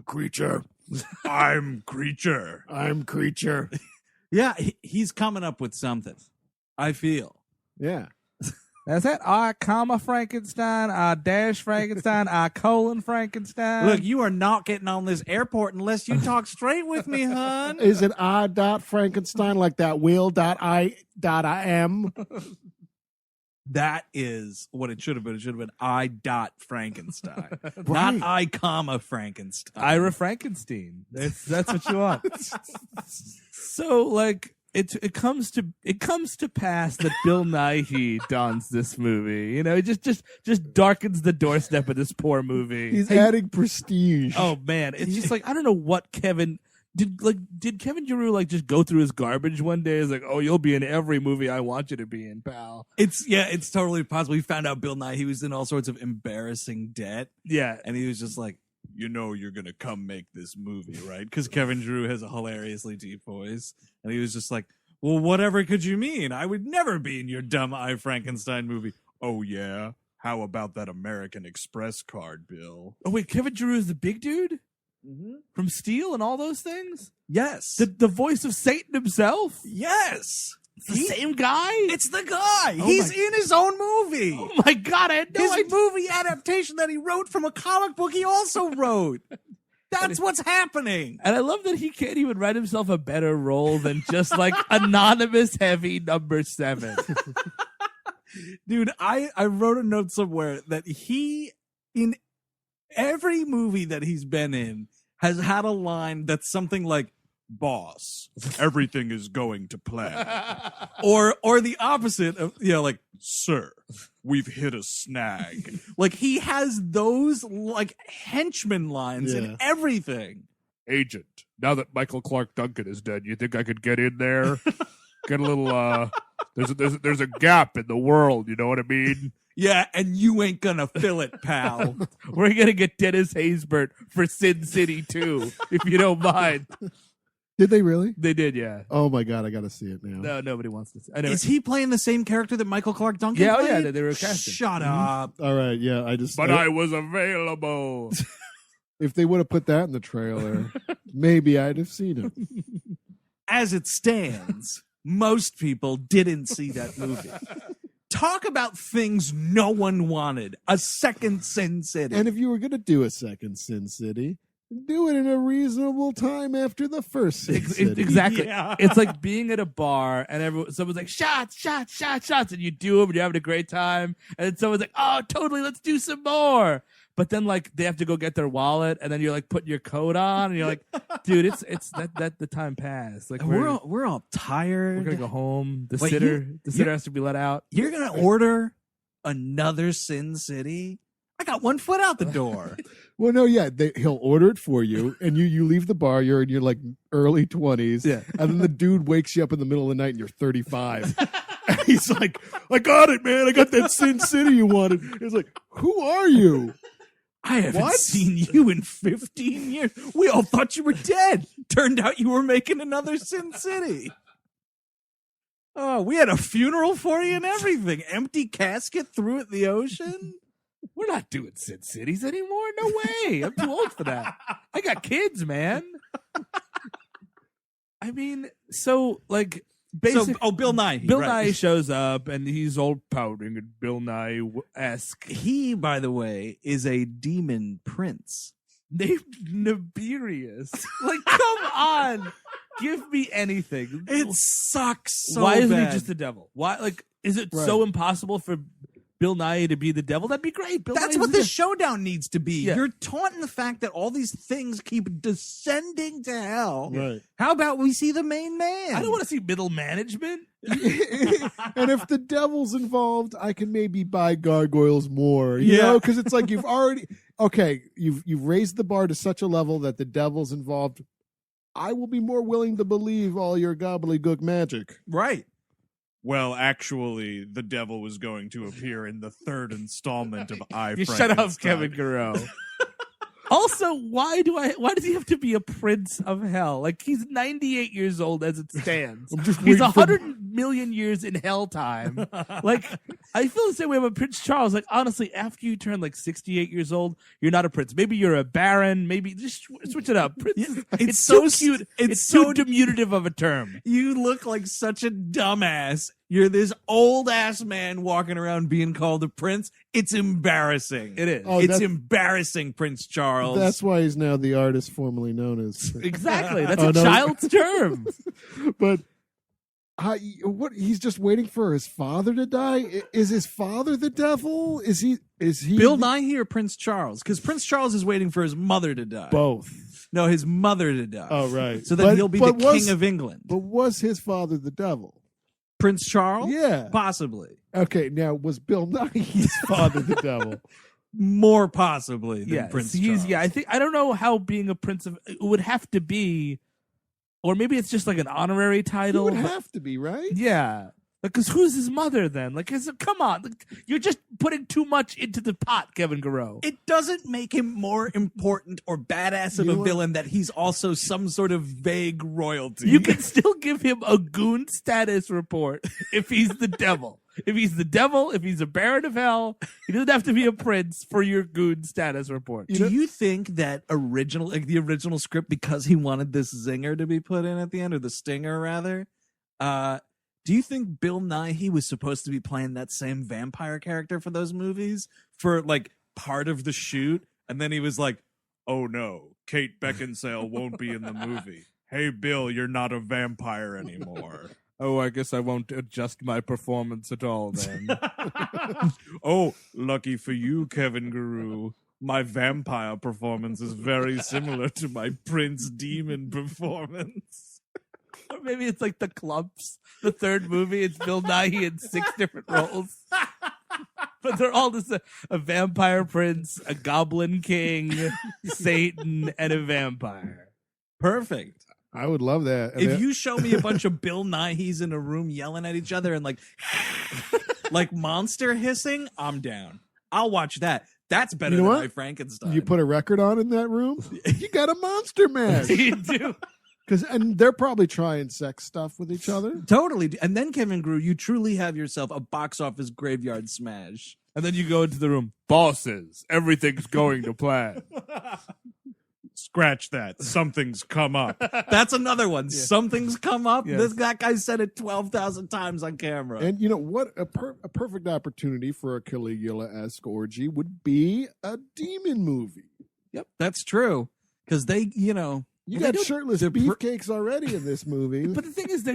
creature. I'm creature. I'm creature. Yeah, he's coming up with something, I feel. Yeah. Is that I, comma Frankenstein, I dash Frankenstein, I colon Frankenstein? Look, you are not getting on this airport unless you talk straight with me, hon. Is it I dot Frankenstein like that will dot I dot I am? That is what it should have been. It should have been I dot Frankenstein, Right. not I comma Frankenstein. Ira Frankenstein. That's what you want. So like it comes to pass that Bill Nighy dons this movie. You know, it just darkens the doorstep of this poor movie. He's adding prestige. Oh man, it's just like I don't know what Kevin did Kevin Giroux like just go through his garbage one day? It's like, oh, you'll be in every movie I want you to be in, pal. It's totally possible. We found out Bill Nighy was in all sorts of embarrassing debt. Yeah. And he was just like, you know, you're going to come make this movie, right? Because Kevin Giroux has a hilariously deep voice. And he was just like, well, whatever could you mean? I would never be in your dumb I Frankenstein movie. Oh, yeah? How about that American Express card, Bill? Oh wait, Kevin Giroux is the big dude Mm-hmm. from Steel and all those things. Yes. The voice of Satan himself. Yes. It's the same guy? It's the guy. Oh He's my- in his own movie. Oh my God, I had no His idea. movie adaptation that he wrote from a comic book he also wrote. That's what's happening. And I love that he can't even write himself a better role than just like anonymous heavy number 7. Dude, I wrote a note somewhere that he, in every movie that he's been in, has had a line that's something like, "Boss, everything is going to plan." or the opposite of, like, "Sir, we've hit a snag." Like, he has those like henchman lines in everything. Agent, now that Michael Clark Duncan is dead, you think I could get in there? Get a little, there's a gap in the world, you know what I mean? Yeah, and you ain't gonna fill it, pal. We're going to get Dennis Haysbert for Sin City 2, if you don't mind. Did they really? They did, yeah. Oh my God, I got to see it now. No, nobody wants to see. Is he playing the same character that Michael Clark Duncan Yeah, oh, played? yeah, they were casting. Shut up. All right, yeah, But I was available. if they would have put that in the trailer, maybe I'd have seen it. As it stands, most people didn't see that movie. Talk about things no one wanted. A second Sin City. And if you were going to do a second Sin City, do it in a reasonable time after the first Sin City. Exactly. Yeah. It's like being at a bar and someone's like, shots, shots, shots, shots. And you do them and you're having a great time. And then someone's like, oh, totally, let's do some more. But then like they have to go get their wallet and then you're like putting your coat on and you're like, dude, it's that the time passed. Like we're all tired. we're gonna go home. The Wait, sitter has to be let out. You're going to order another Sin City? I got one foot out the door. Well, no, yeah, he'll order it for you, and you leave the bar. You're in your like early 20s, Yeah. and then the dude wakes you up in the middle of the night, and you're 35. And he's like, "I got it, man. I got that Sin City you wanted." He's like, "Who are you?" I haven't What? seen you in 15 years. We all thought you were dead. Turned out you were making another Sin City. Oh, we had a funeral for you and everything. Empty casket threw it in the ocean. We're not doing Sin Cities anymore. No way. I'm too old for that. I got kids, man. I mean, so like basically, Bill Nighy. Bill right. Nighy shows up and he's all pouting and Bill Nighy-esque. He, by the way, is a demon prince. Named Nibirius. Like, come on. Give me anything. It sucks so Why isn't bad. he just the devil? Why, like, is it Right. so impossible for Bill Nighy to be the devil? That'd be great. That's Nighy's what the this showdown needs to be. Yeah. You're taunting the fact that all these things keep descending to hell. Right. How about we see the main man? I don't want to see middle management. And if the devil's involved, I can maybe buy gargoyles more. You Yeah. know, because it's like you've raised the bar to such a level that the devil's involved. I will be more willing to believe all your gobbledygook magic. Right. Well, actually, the devil was going to appear in the third installment of I, You Frankenstein. shut up, Kevin Garreau. Also, why does he have to be a prince of hell? Like, he's 98 years old as it stands. I'm just He's waiting for- 100 million years in hell time. Like, I feel the same way about Prince Charles. Like, honestly, after you turn like 68 years old, you're not a prince. Maybe you're a baron. Maybe just switch it up. Prince, it's so cute. It's so diminutive of a term. You look like such a dumbass. You're this old ass man walking around being called a prince. It's embarrassing. It is. Oh, It's that's- embarrassing, Prince Charles. That's why he's now the artist formerly known as. Exactly. That's Oh, a no. child's term. But what? He's just waiting for his father to die. Is his father the devil? Is he? Bill Nighy or Prince Charles? Because Prince Charles is waiting for his mother to die. both? No, his mother to die. Oh, right. So that But- he'll be but the was- king of England. But was his father the devil? Prince Charles? Yeah. Possibly. Okay. Now, was Bill Nighy's father the devil? More possibly than Yeah, Prince he's, Charles. yeah. I don't know how being a prince of it would have to be, or maybe it's just like an honorary It title. would but- have to be, right? yeah, because who's his mother then? Like, come on, like, you're just putting too much into the pot, Kevin Garreau. It doesn't make him more important or badass of You know a what? villain that he's also some sort of vague royalty. You can still give him a goon status report if he's the devil. If he's the devil, if he's a baron of hell, he doesn't have to be a prince for your goon status report. Do you think that the original script, because he wanted this zinger to be put in at the end, or the stinger rather, Do you think Bill Nighy was supposed to be playing that same vampire character for those movies for like part of the shoot? And then he was like, oh no, Kate Beckinsale won't be in the movie. Hey, Bill, you're not a vampire anymore. Oh, I guess I won't adjust my performance at all then. Oh, lucky for you, Kevin Garou. My vampire performance is very similar to my Prince Demon performance. Or maybe it's like The Clumps, the third movie. It's Bill Nighy in 6 different roles. But they're all just a vampire prince, a goblin king, Satan, and a vampire. Perfect. I would love that. And If you show me a bunch of Bill Nighy's in a room yelling at each other and like monster hissing, I'm down. I'll watch that. That's better You know than what? my Frankenstein. you put a record on in that room, you got a monster mash. You do. And they're probably trying sex stuff with each other. Totally. And then, Kevin Grew, you truly have yourself a box office graveyard smash. And then you go into the room. Bosses, everything's going to plan. Scratch that. Something's come up. That's another one. Something's come up. Yeah. That guy said it 12,000 times on camera. And you know what? A perfect opportunity for a Caligula-esque orgy would be a demon movie. Yep, that's true. Because they, You they got don't- shirtless they're beefcakes already in this movie. But the thing is, the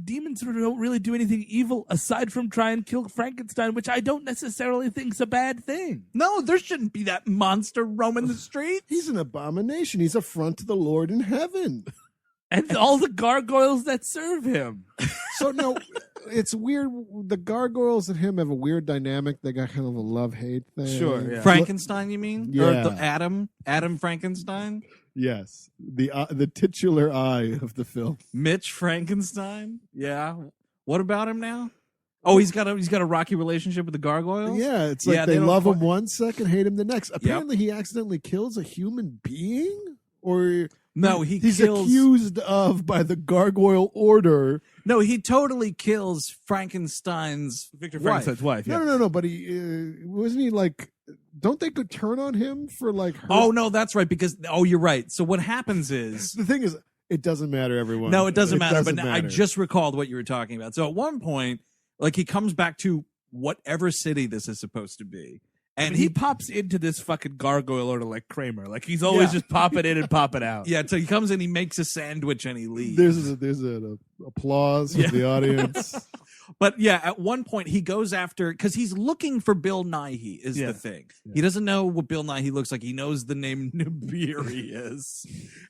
demons don't really do anything evil aside from try and kill Frankenstein, which I don't necessarily think is a bad thing. No, there shouldn't be that monster roaming the streets. He's an abomination. He's affront to the Lord in heaven. And all the gargoyles that serve him. So no, it's weird. The gargoyles and him have a weird dynamic. They got kind of a love-hate thing. Sure, yeah. Frankenstein, you mean? Yeah. Or the Adam Frankenstein? Yes, the titular eye of the film. Mitch Frankenstein? Yeah. What about him now? Oh, he's got a rocky relationship with the gargoyles? Yeah, it's like Yeah, they they don't love him quite- one second, hate him the next. Apparently, he accidentally kills a human being, or No, he's kills accused of by the gargoyle order. No, he totally kills Frankenstein's Victor wife. Frankenstein's wife. Yeah. No. But he wasn't he like? Don't they go turn on him for like? Her? Oh no, that's right. Because you're right. So what happens is The thing is, it doesn't matter. Everyone. no, it doesn't matter. But I matter. just recalled what you were talking about. So at one point, like he comes back to whatever city this is supposed to be, And he pops into this fucking gargoyle order like Kramer. Like he's always just popping in and popping out. yeah. So he comes in, he makes a sandwich, and he leaves. There's an applause from the audience. But yeah, at one point he goes after because he's looking for Bill Nighy is the thing. He doesn't know what Bill Nighy looks like. He knows the name Nibirius,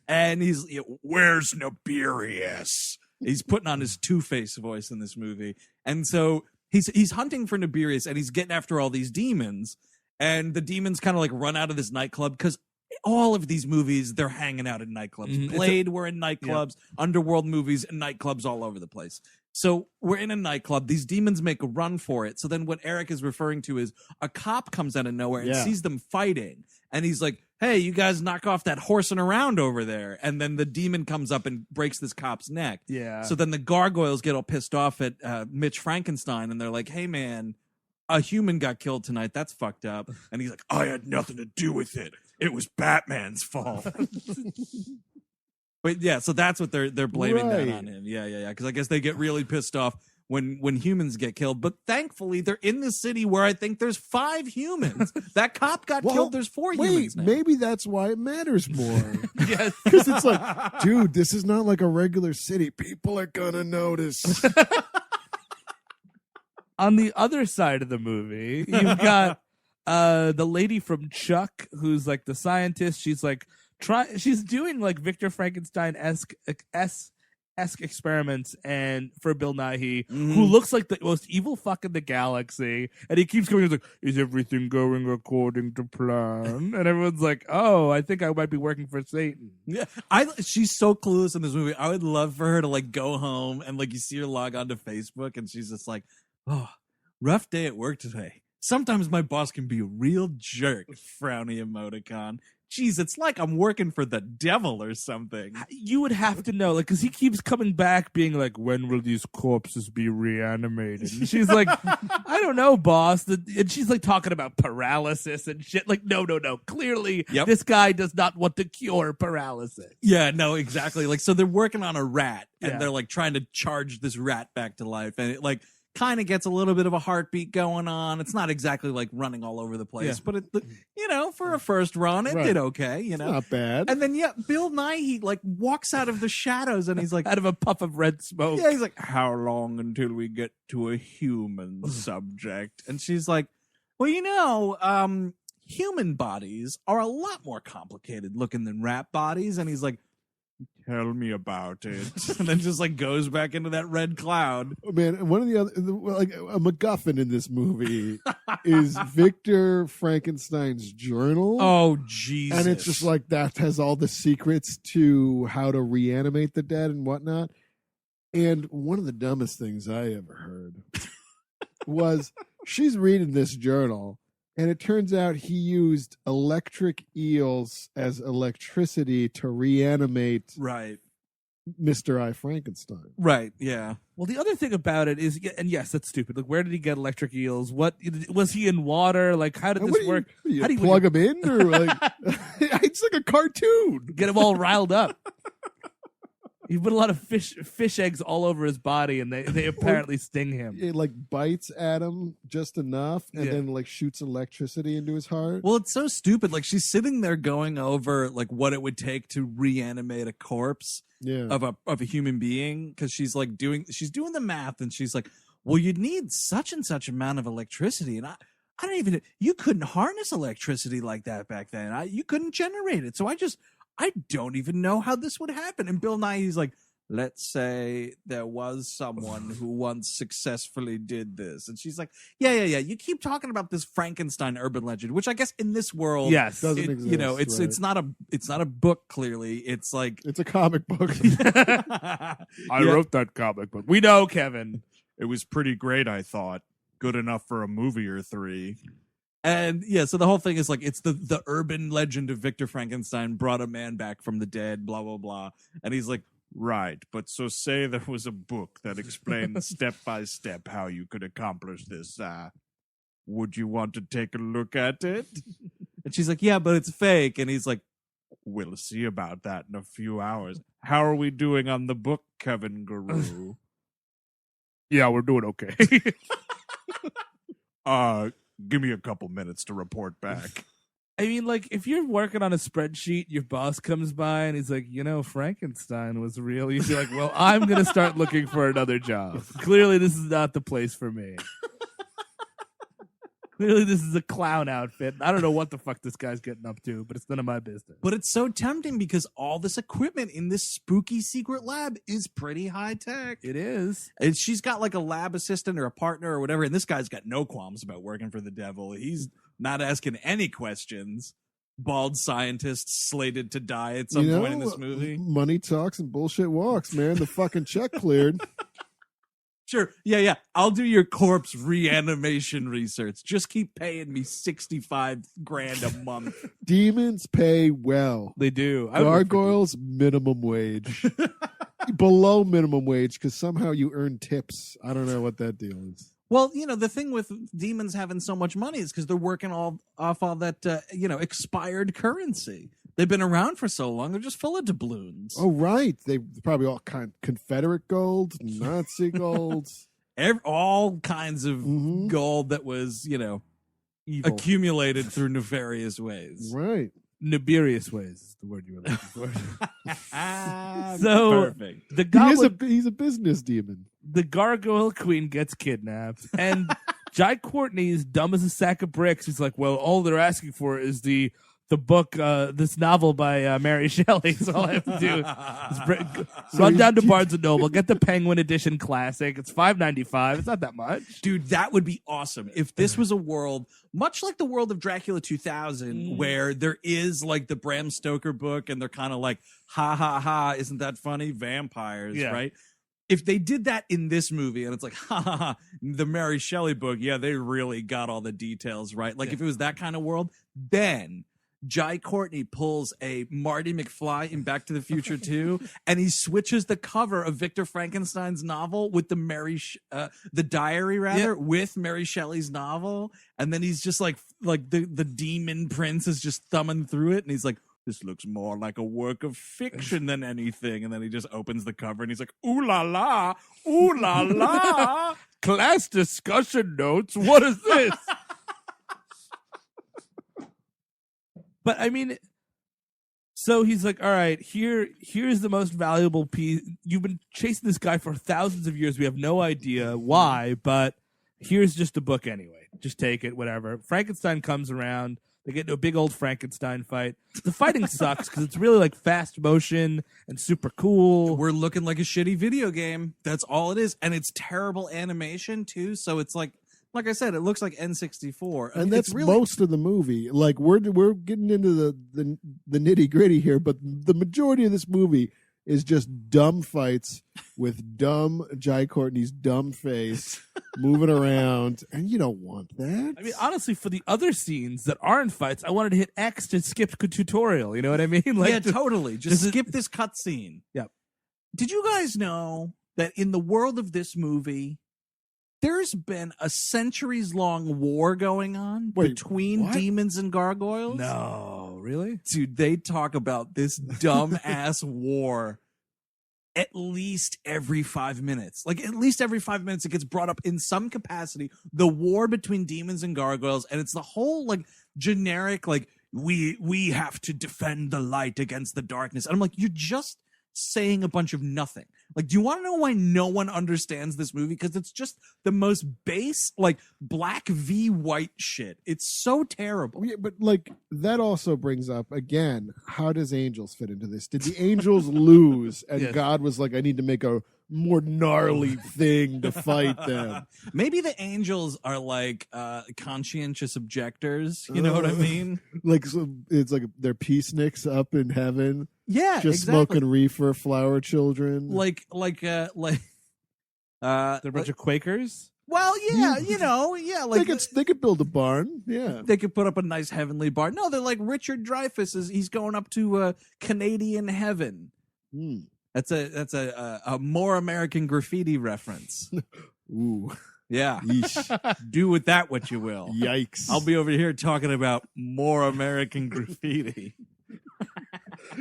and he's where's Nibirius? He's putting on his Two-Face voice in this movie, and so he's hunting for Nibirius, and he's getting after all these demons, and the demons kind of like run out of this nightclub because. All of these movies, they're hanging out in nightclubs. Mhm. Blade, we're in nightclubs. Underworld movies and nightclubs all over the place. So we're in a nightclub. These demons make a run for it. So then what Eric is referring to is a cop comes out of nowhere and sees them fighting. And he's like, hey, you guys knock off that horsing around over there. And then the demon comes up and breaks this cop's neck. Yeah. So then the gargoyles get all pissed off at Mitch Frankenstein. And they're like, hey, man, a human got killed tonight. That's fucked up. And he's like, I had nothing to do with it. It was Batman's fault. But yeah, so that's what they're blaming that Right. on him. Yeah. Because I guess they get really pissed off when humans get killed. But thankfully, they're in the city where I think there's 5 humans. That cop got killed. There's 4 humans now. Maybe that's why it matters more. Yes. Because it's like, dude, this is not like a regular city. People are gonna notice. On the other side of the movie, you've got the lady from Chuck, who's like the scientist. She's like she's doing like Victor Frankenstein esque experiments and for Bill Nighy, who looks like the most evil fuck in the galaxy, and he keeps going. He's like, "Is everything going according to plan?" And everyone's like, "Oh, I think I might be working for Satan." Yeah, she's so clueless in this movie. I would love for her to like go home and like you see her log onto Facebook and she's just like, oh, rough day at work today. Sometimes my boss can be a real jerk. Frowny emoticon. geez, it's like I'm working for the devil or something. You would have to know, like, because he keeps coming back being like, when will these corpses be reanimated? And she's like, I don't know, boss. And she's like talking about paralysis and shit. Like, no. Clearly, this guy does not want to cure paralysis. Yeah, no, exactly. Like, so they're working on a rat, and they're like trying to charge this rat back to life, and it like kind of gets a little bit of a heartbeat going on. It's not exactly like running all over the place, but it, for a first run, it did okay. Not bad. And then Bill Nighy like walks out of the shadows, and he's like, out of a puff of red smoke. Yeah, he's like, how long until we get to a human subject? And she's like, well, human bodies are a lot more complicated looking than rat bodies. And he's like, tell me about it. And then just like goes back into that red cloud. Oh, man, one of the other, like a MacGuffin in this movie is Victor Frankenstein's journal. Oh, Jesus. And it's just like that has all the secrets to how to reanimate the dead and whatnot. And one of the dumbest things I ever heard was she's reading this journal, and it turns out he used electric eels as electricity to reanimate Mr. I. Frankenstein. Right, yeah. Well, the other thing about it is, and yes, that's stupid. Like, where did he get electric eels? What was he in water? Like, how did this work? How do you plug him in, or like it's like a cartoon? Get him all riled up. He put a lot of fish eggs all over his body, and they apparently sting him. It like bites at him just enough, and then like shoots electricity into his heart. Well, it's so stupid. Like, she's sitting there going over like what it would take to reanimate a corpse of a human being, because she's doing the math, and she's like, well, you'd need such and such amount of electricity, and I don't even, you couldn't harness electricity like that back then. You couldn't generate it, so I don't even know how this would happen. And Bill Nighy's like, let's say there was someone who once successfully did this. And she's like, yeah. You keep talking about this Frankenstein urban legend, which I guess in this world, doesn't exist. It's not a book. Clearly, it's like it's a comic book. I wrote that comic book. We know, Kevin. It was pretty great, I thought. Good enough for a movie or three. And so the whole thing is like, it's the urban legend of Victor Frankenstein brought a man back from the dead, blah, blah, blah. And he's like, right, but so say there was a book that explained step by step how you could accomplish this. Would you want to take a look at it? And she's like, yeah, but it's fake. And he's like, we'll see about that in a few hours. How are we doing on the book, Kevin Guru? Yeah, we're doing okay. Give me a couple minutes to report back. I mean, like, if you're working on a spreadsheet, your boss comes by and he's like, Frankenstein was real. You'd be like, well, I'm going to start looking for another job. Clearly, this is not the place for me. Clearly, this is a clown outfit. I don't know what the fuck this guy's getting up to, but it's none of my business. But it's so tempting because all this equipment in this spooky secret lab is pretty high tech. It is. And she's got like a lab assistant or a partner or whatever, and this guy's got no qualms about working for the devil. He's not asking any questions. Bald scientist slated to die at some point in this movie. Money talks and bullshit walks, man. The fucking check cleared. Sure. Yeah. I'll do your corpse reanimation research. Just keep paying me $65,000 a month. Demons pay well. They do. Gargoyles, minimum wage. Below minimum wage, because somehow you earn tips. I don't know what that deal is. Well, the thing with demons having so much money is because they're working off all that, expired currency. They've been around for so long, they're just full of doubloons. Oh, right. They probably all Confederate gold, Nazi gold. All kinds of gold that was, evil. Accumulated through nefarious ways. Right. Nefarious ways is the word you were looking for. So, perfect. He's a business demon. The gargoyle queen gets kidnapped, and Jai Courtney is dumb as a sack of bricks. He's like, well, all they're asking for is the book, this novel by Mary Shelley. So all I have to do is run down to Barnes & Noble, get the Penguin Edition Classic. It's $5.95. It's not that much. Dude, that would be awesome. If this was a world, much like the world of Dracula 2000, where there is like the Bram Stoker book, and they're kind of like, ha, ha, ha, isn't that funny? Vampires, right? If they did that in this movie, and it's like, ha, ha, ha, the Mary Shelley book, they really got all the details right. Like, if it was that kind of world, then Jai Courtney pulls a Marty McFly in Back to the Future 2, and he switches the cover of Victor Frankenstein's novel with the diary with Mary Shelley's novel, and then he's just like the demon prince is just thumbing through it, and he's like, this looks more like a work of fiction than anything, and then he just opens the cover and he's like, ooh la la, Class discussion notes. What is this? But I mean, so he's like, all right, here's the most valuable piece. You've been chasing this guy for thousands of years. We have no idea why, but here's just a book anyway. Just take it, whatever. Frankenstein comes around. They get into a big old Frankenstein fight. The fighting sucks because it's really like fast motion and super cool. We're looking like a shitty video game. That's all it is. And it's terrible animation too. So it's like I said, it looks like N64. And that's really most of the movie. Like we're getting into the nitty gritty here, but the majority of this movie is just dumb fights with dumb Jai Courtney's dumb face moving around, and you don't want that. I mean, honestly, for the other scenes that aren't fights, I wanted to hit X to skip the tutorial. You know what I mean? Like, yeah, totally. Just skip this cutscene. Yep. Did you guys know that in the world of this movie, there's been a centuries-long war going on between demons and gargoyles? No, really? Dude, they talk about this dumb-ass war at least every 5 minutes. Like, at least every 5 minutes it gets brought up in some capacity. The war between demons and gargoyles, and it's the whole, like, generic, like, we have to defend the light against the darkness. And I'm like, you're just saying a bunch of nothing. Like, do you want to know why no one understands this movie? Because it's just the most base, like, black v white shit. It's so terrible. Yeah, but like that also brings up again, how does angels fit into this? Did the angels lose and Yes. God was like, I need to make a more gnarly thing to fight them? Maybe the angels are like conscientious objectors. You know what I mean? Like, so it's like they're peaceniks up in heaven, Yeah, just exactly. smoking reefer, flower children. They're a bunch of Quakers. Well, yeah, you know, yeah, like they could build a barn. Yeah. they could put up a nice heavenly bar. No, they're like Richard Dreyfuss he's going up to Canadian heaven. Hmm. That's a more American Graffiti reference. Ooh. Yeah, Yeesh. do with that what you will. Yikes. I'll be over here talking about more American Graffiti.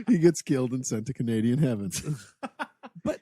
He gets killed and sent to Canadian heaven. But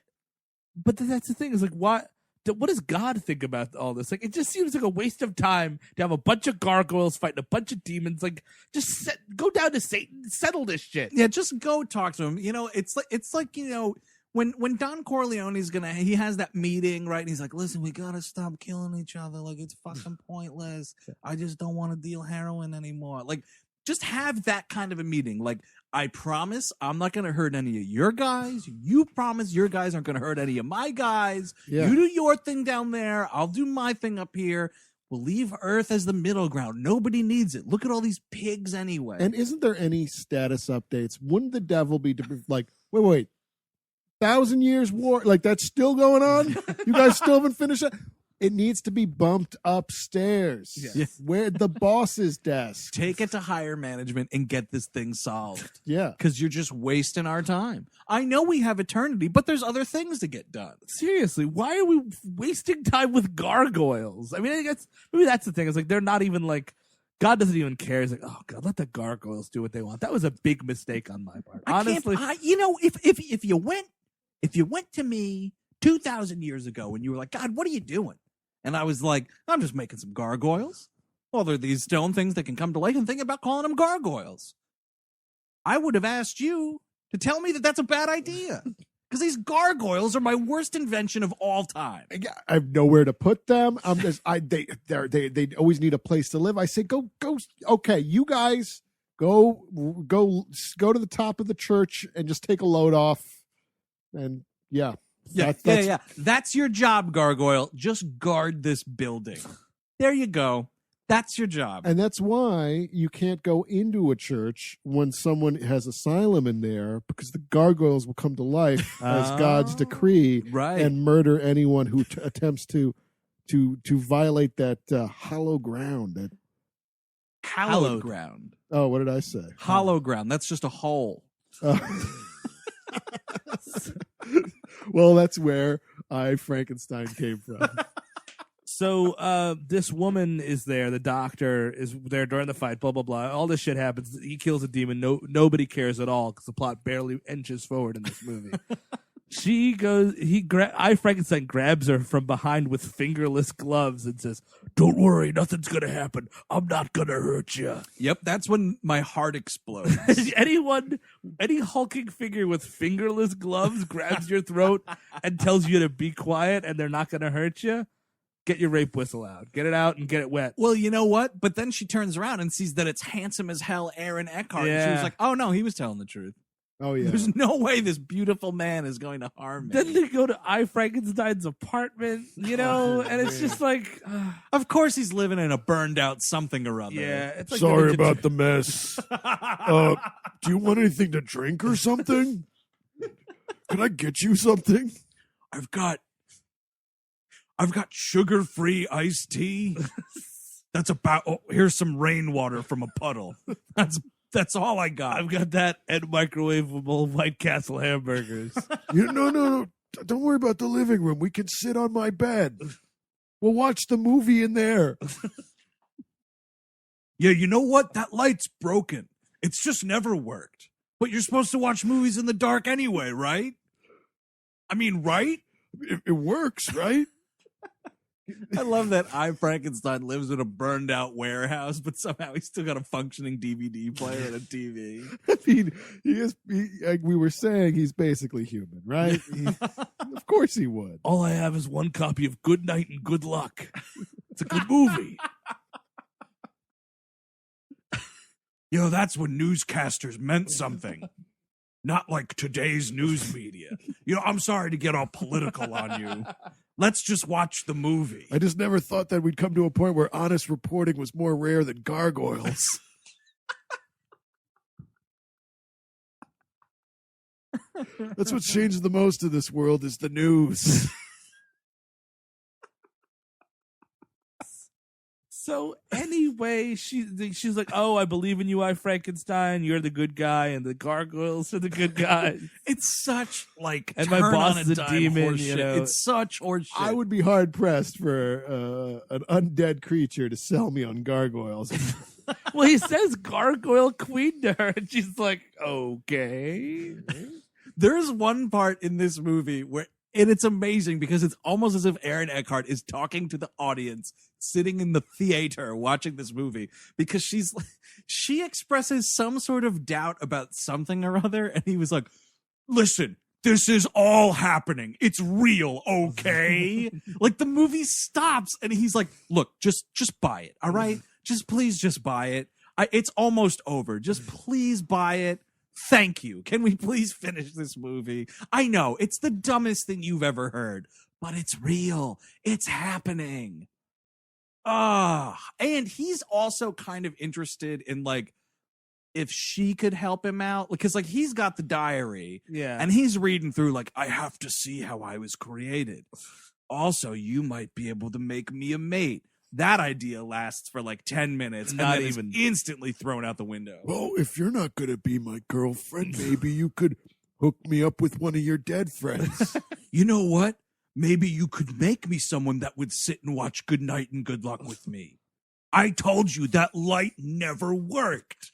that's the thing, is like, what does God think about all this? Like, it just seems like a waste of time to have a bunch of gargoyles fighting a bunch of demons. Like, just go down to Satan, settle this shit. Yeah, just go talk to him. You know, it's like you know, when Don Corleone's he has that meeting, right? And he's like, listen, we gotta stop killing each other. Like, it's fucking pointless. I just don't want to deal heroin anymore. Like, just have that kind of a meeting. Like, I promise I'm not gonna hurt any of your guys. You promise your guys aren't gonna hurt any of my guys. Yeah. You do your thing down there. I'll do my thing up here. We'll leave Earth as the middle ground. Nobody needs it. Look at all these pigs anyway. And isn't there any status updates? Wouldn't the devil be like, wait, 1,000 years war? Like, that's still going on? You guys still haven't finished it? It needs to be bumped upstairs. Yeah. Where the boss's desk. Take it to higher management and get this thing solved. Yeah. Because you're just wasting our time. I know we have eternity, but there's other things to get done. Seriously, why are we wasting time with gargoyles? I mean, I guess maybe that's the thing. It's like, they're not even like, God doesn't even care. He's like, oh God, let the gargoyles do what they want. That was a big mistake on my part. Honestly, if you went to me 2,000 years ago and you were like, God, what are you doing? And I was like, I'm just making some gargoyles. Well, they're these stone things that can come to life, and think about calling them gargoyles. I would have asked you to tell me that that's a bad idea. Because these gargoyles are my worst invention of all time. I have nowhere to put them. They always need a place to live. I say, go. Okay, you guys go to the top of the church and just take a load off. And yeah. Yeah. That's your job, gargoyle. Just guard this building. There you go. That's your job. And that's why you can't go into a church when someone has asylum in there, because the gargoyles will come to life as God's decree, right, and murder anyone who attempts to violate that hollow ground. hallowed ground. Oh, what did I say? Hollow ground. That's just a hole. Well, that's where Frankenstein came from. So this woman is there. The doctor is there during the fight. Blah blah blah. All this shit happens. He kills a demon. Nobody cares at all because the plot barely inches forward in this movie. She goes. Frankenstein grabs her from behind with fingerless gloves and says, "Don't worry, nothing's gonna happen. I'm not gonna hurt you." Yep, that's when my heart explodes. Any hulking figure with fingerless gloves grabs your throat and tells you to be quiet and they're not gonna hurt you. Get your rape whistle out. Get it out and get it wet. Well, you know what? But then she turns around and sees that it's handsome as hell Aaron Eckhart. Yeah. And she was like, oh, no, he was telling the truth. Oh, yeah. There's no way this beautiful man is going to harm me. Then they go to Frankenstein's apartment, and it's just like... Of course he's living in a burned out something or other. Yeah. It's like Sorry about the mess. Do you want anything to drink or something? Can I get you something? I've got sugar-free iced tea. That's about... Oh, here's some rainwater from a puddle. That's all I got. I've got that and microwavable White Castle hamburgers. No. Don't worry about the living room. We can sit on my bed. We'll watch the movie in there. Yeah, you know what? That light's broken. It's just never worked. But you're supposed to watch movies in the dark anyway, right? I mean, right? It works, right? I love that Frankenstein lives in a burned out warehouse, but somehow he's still got a functioning DVD player and a TV. I mean, like we were saying, he's basically human, right? Of course he would. All I have is one copy of Good Night and Good Luck. It's a good movie. That's when newscasters meant something. Not like today's news media. I'm sorry to get all political on you. Let's just watch the movie. I just never thought that we'd come to a point where honest reporting was more rare than gargoyles. That's what changes the most in this world is the news. So anyway, she's like, "Oh, I believe in you, Frankenstein. You're the good guy, and the gargoyles are the good guys." It's such like, and my boss is a demon. It's such horseshit. I would be hard pressed for an undead creature to sell me on gargoyles. Well, he says gargoyle queen to her, and she's like, "Okay." There's one part in this movie where. And it's amazing because it's almost as if Aaron Eckhart is talking to the audience sitting in the theater watching this movie because she expresses some sort of doubt about something or other. And he was like, listen, this is all happening. It's real. Okay. Like the movie stops and he's like, look, just buy it. All right. Please just buy it. It's almost over. Just please buy it. Thank you. Can we please finish this movie? I know it's the dumbest thing you've ever heard, but it's real. It's happening. And he's also kind of interested in like if she could help him out because like he's got the diary, and he's reading through like I have to see how I was created. Also, you might be able to make me a mate. That idea lasts for like 10 minutes and then even instantly thrown out the window. Well, if you're not going to be my girlfriend, maybe you could hook me up with one of your dead friends. You know what? Maybe you could make me someone that would sit and watch Good Night and Good Luck with me. I told you that light never worked.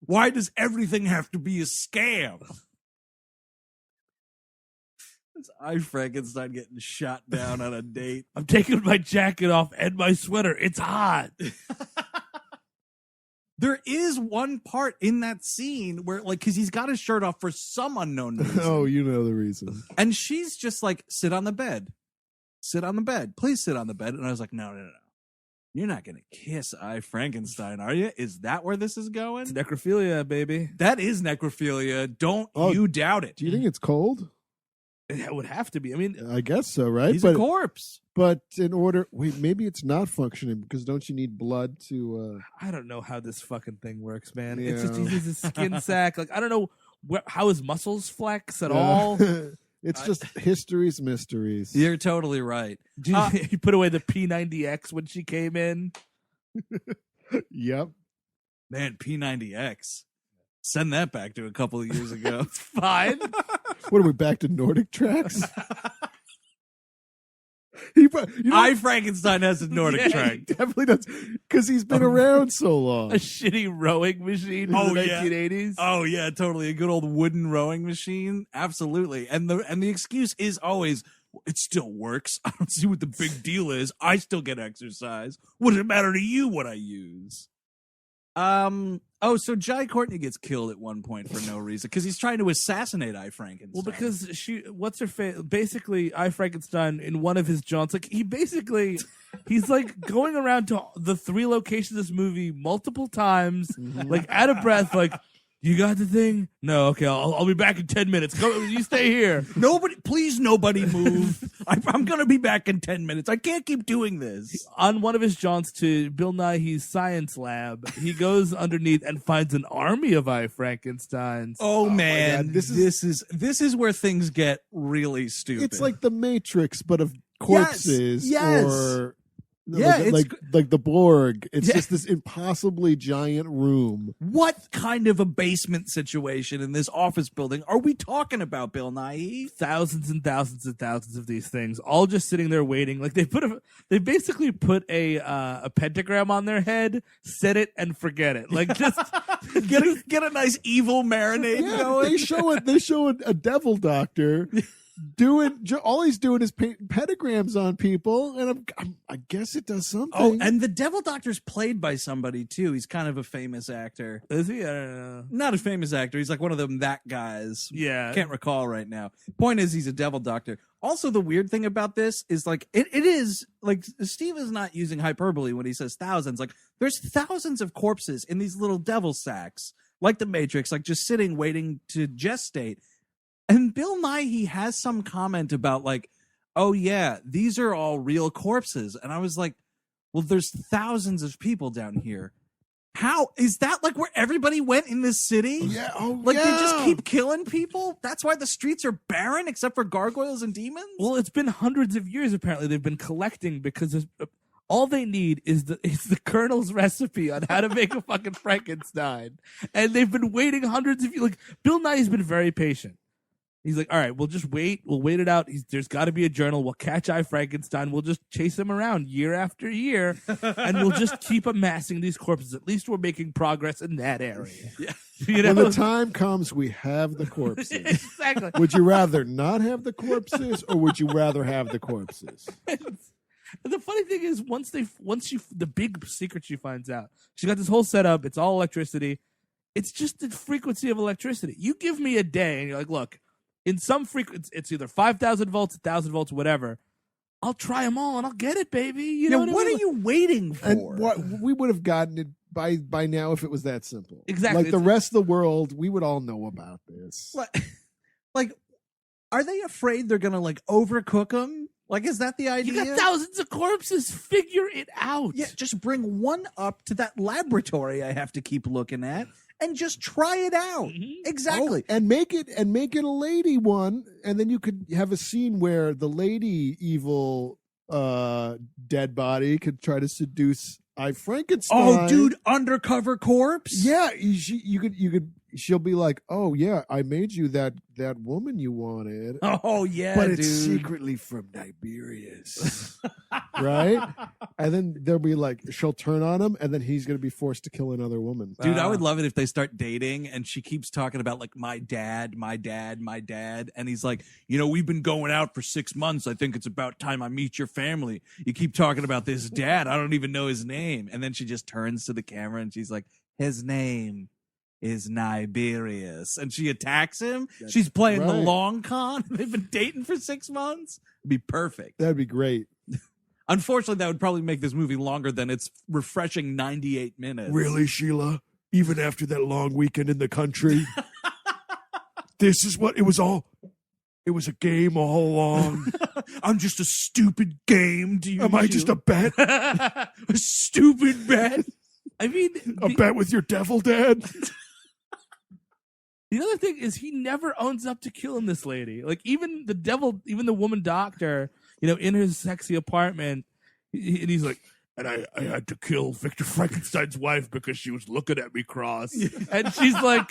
Why does everything have to be a scam? It's Frankenstein getting shot down on a date. I'm taking my jacket off and my sweater. It's hot. There is one part in that scene where, like, because he's got his shirt off for some unknown reason. Oh, you know the reason. And she's just like, sit on the bed. Sit on the bed. Please sit on the bed. And I was like, no. You're not going to kiss Frankenstein, are you? Is that where this is going? It's necrophilia, baby. That is necrophilia. Don't you doubt it. Do you think it's cold? It would have to be. I mean, I guess so, right? He's a corpse. But maybe it's not functioning because don't you need blood to... I don't know how this fucking thing works, man. Yeah. It's just he's a skin sack. Like I don't know how his muscles flex at all. It's just history's mysteries. You're totally right. You put away the P90X when she came in. Yep. Man, P90X. Send that back to a couple of years ago. It's fine. What are we back to Nordic tracks? You know, I Frankenstein has a Nordic Yeah. track. definitely does because he's been around so long. A shitty rowing machine from Oh, the yeah. 1980s. Oh yeah, totally. A good old wooden rowing machine. Absolutely. And the excuse is always, it still works. I don't see what the big deal is. I still get exercise. What does it matter to you what I use? So Jai Courtney gets killed at one point for no reason because he's trying to assassinate I Frankenstein. Well, because what's her face? Basically, I Frankenstein in one of his jaunts, like he's like going around to the 3 locations of this movie multiple times, like out of breath, like, you got the thing? No, okay, I'll be back in 10 minutes. Go, you stay here. Please nobody move. I'm gonna be back in 10 minutes. I can't keep doing this. On one of his jaunts to Bill Nighy's science lab, he goes underneath and finds an army of I Frankensteins. Oh man, God, this is where things get really stupid. It's like the Matrix, but of corpses. Yes. Or Yeah, like the Borg. It's just this impossibly giant room. what kind of a basement situation in this office building are we talking about, Bill Nighy? Thousands and thousands and thousands of these things, all just sitting there waiting. Like they basically put a pentagram on their head, set it and forget it. Like just Get a nice evil marinade Yeah, going. they show a devil doctor all he's doing is painting pentagrams on people, and I guess it does something. Oh, and the Devil Doctor's played by somebody too. He's kind of a famous actor. is he? I don't know. Not a famous actor. He's like one of them that guys. Yeah. Can't recall right now. Point is, he's a Devil Doctor. Also, the weird thing about this is like it is like Steve is not using hyperbole when he says thousands. Like there's thousands of corpses in these little devil sacks, like the Matrix, like just sitting waiting to gestate. And Bill Nighy has some comment about like, oh yeah, these are all real corpses. And I was like, well, there's thousands of people down here. How is that like where everybody went in this city? Yeah. Oh, Like yeah. they just keep killing people? That's why the streets are barren except for gargoyles and demons? Well, it's been hundreds of years. Apparently, they've been collecting because all they need is the Colonel's recipe on how to make a fucking Frankenstein, and they've been waiting hundreds of years. Like Bill Nighy's been very patient. He's like, all right, we'll just wait. We'll wait it out. There's got to be a journal. We'll catch I Frankenstein. We'll just chase him around year after year, and we'll just keep amassing these corpses. At least we're making progress in that area. Yeah. You know? When the time comes, we have the corpses. Exactly. Would you rather not have the corpses, or would you rather have the corpses? And the funny thing is, the big secret she finds out, she got this whole setup. It's all electricity. It's just the frequency of electricity. You give me a day, and you're like, look. In some frequency, it's either 5,000 volts, 1,000 volts, whatever. I'll try them all and I'll get it, baby. You know what I mean? are you waiting for? And what we would have gotten it by now if it was that simple. Exactly. Like the rest of the world, we would all know about this. Like, are they afraid they're gonna like overcook them? Like, is that the idea? You got thousands of corpses. Figure it out. Yeah, just bring one up to that laboratory I have to keep looking at and just try it out. Mhm. Exactly. Oh, and make it a lady one, and then you could have a scene where the lady evil dead body could try to seduce I Frankenstein. Oh, dude, undercover corpse? Yeah, you could. She'll be like, "Oh yeah, I made you that woman you wanted, Oh, yeah, but dude. it's secretly from Tiberius." Right? And then they'll be like, she'll turn on him, and then he's going to be forced to kill another woman. Dude, I would love it if they start dating and she keeps talking about like my dad. And he's like, we've been going out for 6 months. I think it's about time I meet your family. You keep talking about this dad. I don't even know his name. And then she just turns to the camera and she's like, his name is Niberius. And she attacks him. She's playing the right. long con. They've been dating for 6 months. It'd be perfect. That'd be great. Unfortunately, that would probably make this movie longer than its refreshing 98 minutes. Really, Sheila? Even after that long weekend in the country, this is what it was all. It was a game all along. I'm just a stupid game. Do you? Am I just a bet? a stupid bet? I mean, A bet with your devil dad? the other thing is he never owns up to killing this lady. Like even the woman doctor, in his sexy apartment, and he's like, and I had to kill Victor Frankenstein's wife because she was looking at me cross. And she's like,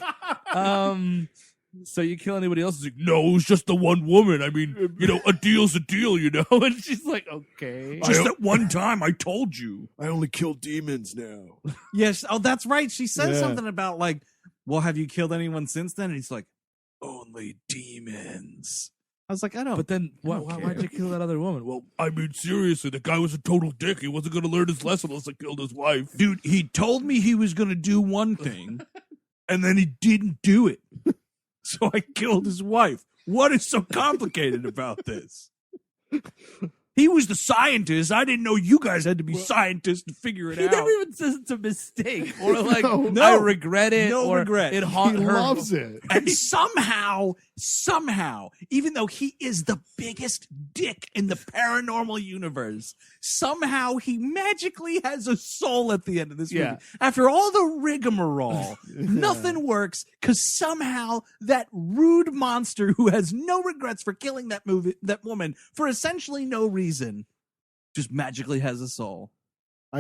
so you kill anybody else? He's like, no, it was just the one woman. I mean, a deal's a deal, And she's like, okay. Just that one time I told you. I only kill demons now. Yes. Oh, that's right. She says Yeah. something about like, well, have you killed anyone since then? And he's like, only demons. I was like, I don't. But then why'd you kill that other woman? Well, I mean, seriously, the guy was a total dick. He wasn't going to learn his lesson unless I killed his wife. Dude, he told me he was going to do one thing, and then he didn't do it. So I killed his wife. What is so complicated about this? He was the scientist. I didn't know you guys had to be scientists to figure it He out. never even says it's a mistake or like, No. I regret it. No or regret. It He haunt her. loves it. And somehow, even though he is the biggest dick in the paranormal universe, somehow he magically has a soul at the end of this movie. Yeah. After all the rigmarole, nothing works because somehow that rude monster who has no regrets for killing that woman for essentially no reason, just magically has a soul.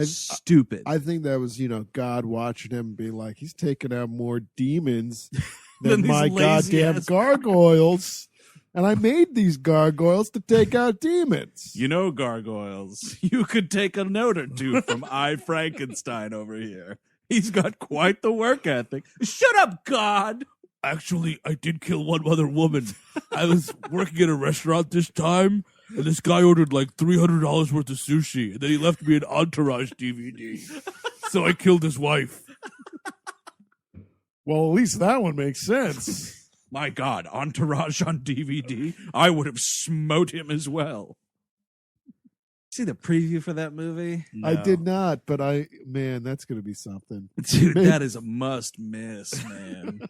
Stupid. I think that was, God watching him be like, he's taking out more demons than these my goddamn lazy-ass- gargoyles. And I made these gargoyles to take out demons. You know, gargoyles, you could take a note or two from I. Frankenstein over here. He's got quite the work ethic. Shut up, God! Actually, I did kill one other woman. I was working at a restaurant this time, and this guy ordered like $300 worth of sushi, and then he left me an Entourage DVD. So I killed his wife. Well, at least that one makes sense. My God, Entourage on DVD? I would have smote him as well. See the preview for that movie? I did not, but man, that's going to be something. Dude, that is a must miss, man.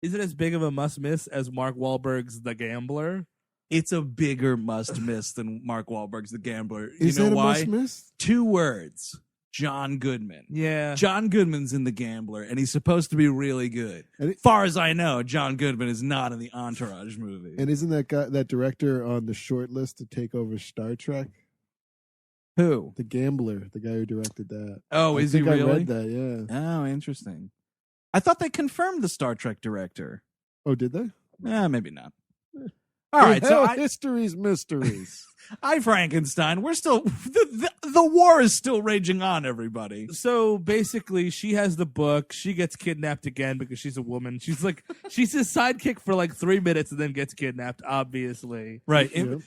Is it as big of a must miss as Mark Wahlberg's The Gambler? It's a bigger must miss than Mark Wahlberg's The Gambler. Is you know that a why? must miss? 2 words. John Goodman. Yeah. John Goodman's in The Gambler, and he's supposed to be really good. And Far as I know, John Goodman is not in the Entourage movie. And isn't that director on the short list to take over Star Trek? Who? The Gambler, the guy who directed that. Oh, I is he think I really? read that, yeah. Oh, interesting. I thought they confirmed the Star Trek director. Oh, did they? Maybe not. All right, so history's mysteries. I Frankenstein. We're still the war is still raging on. Everybody. So basically, she has the book. She gets kidnapped again because she's a woman. She's his sidekick for like 3 minutes and then gets kidnapped, obviously. Right. Yep.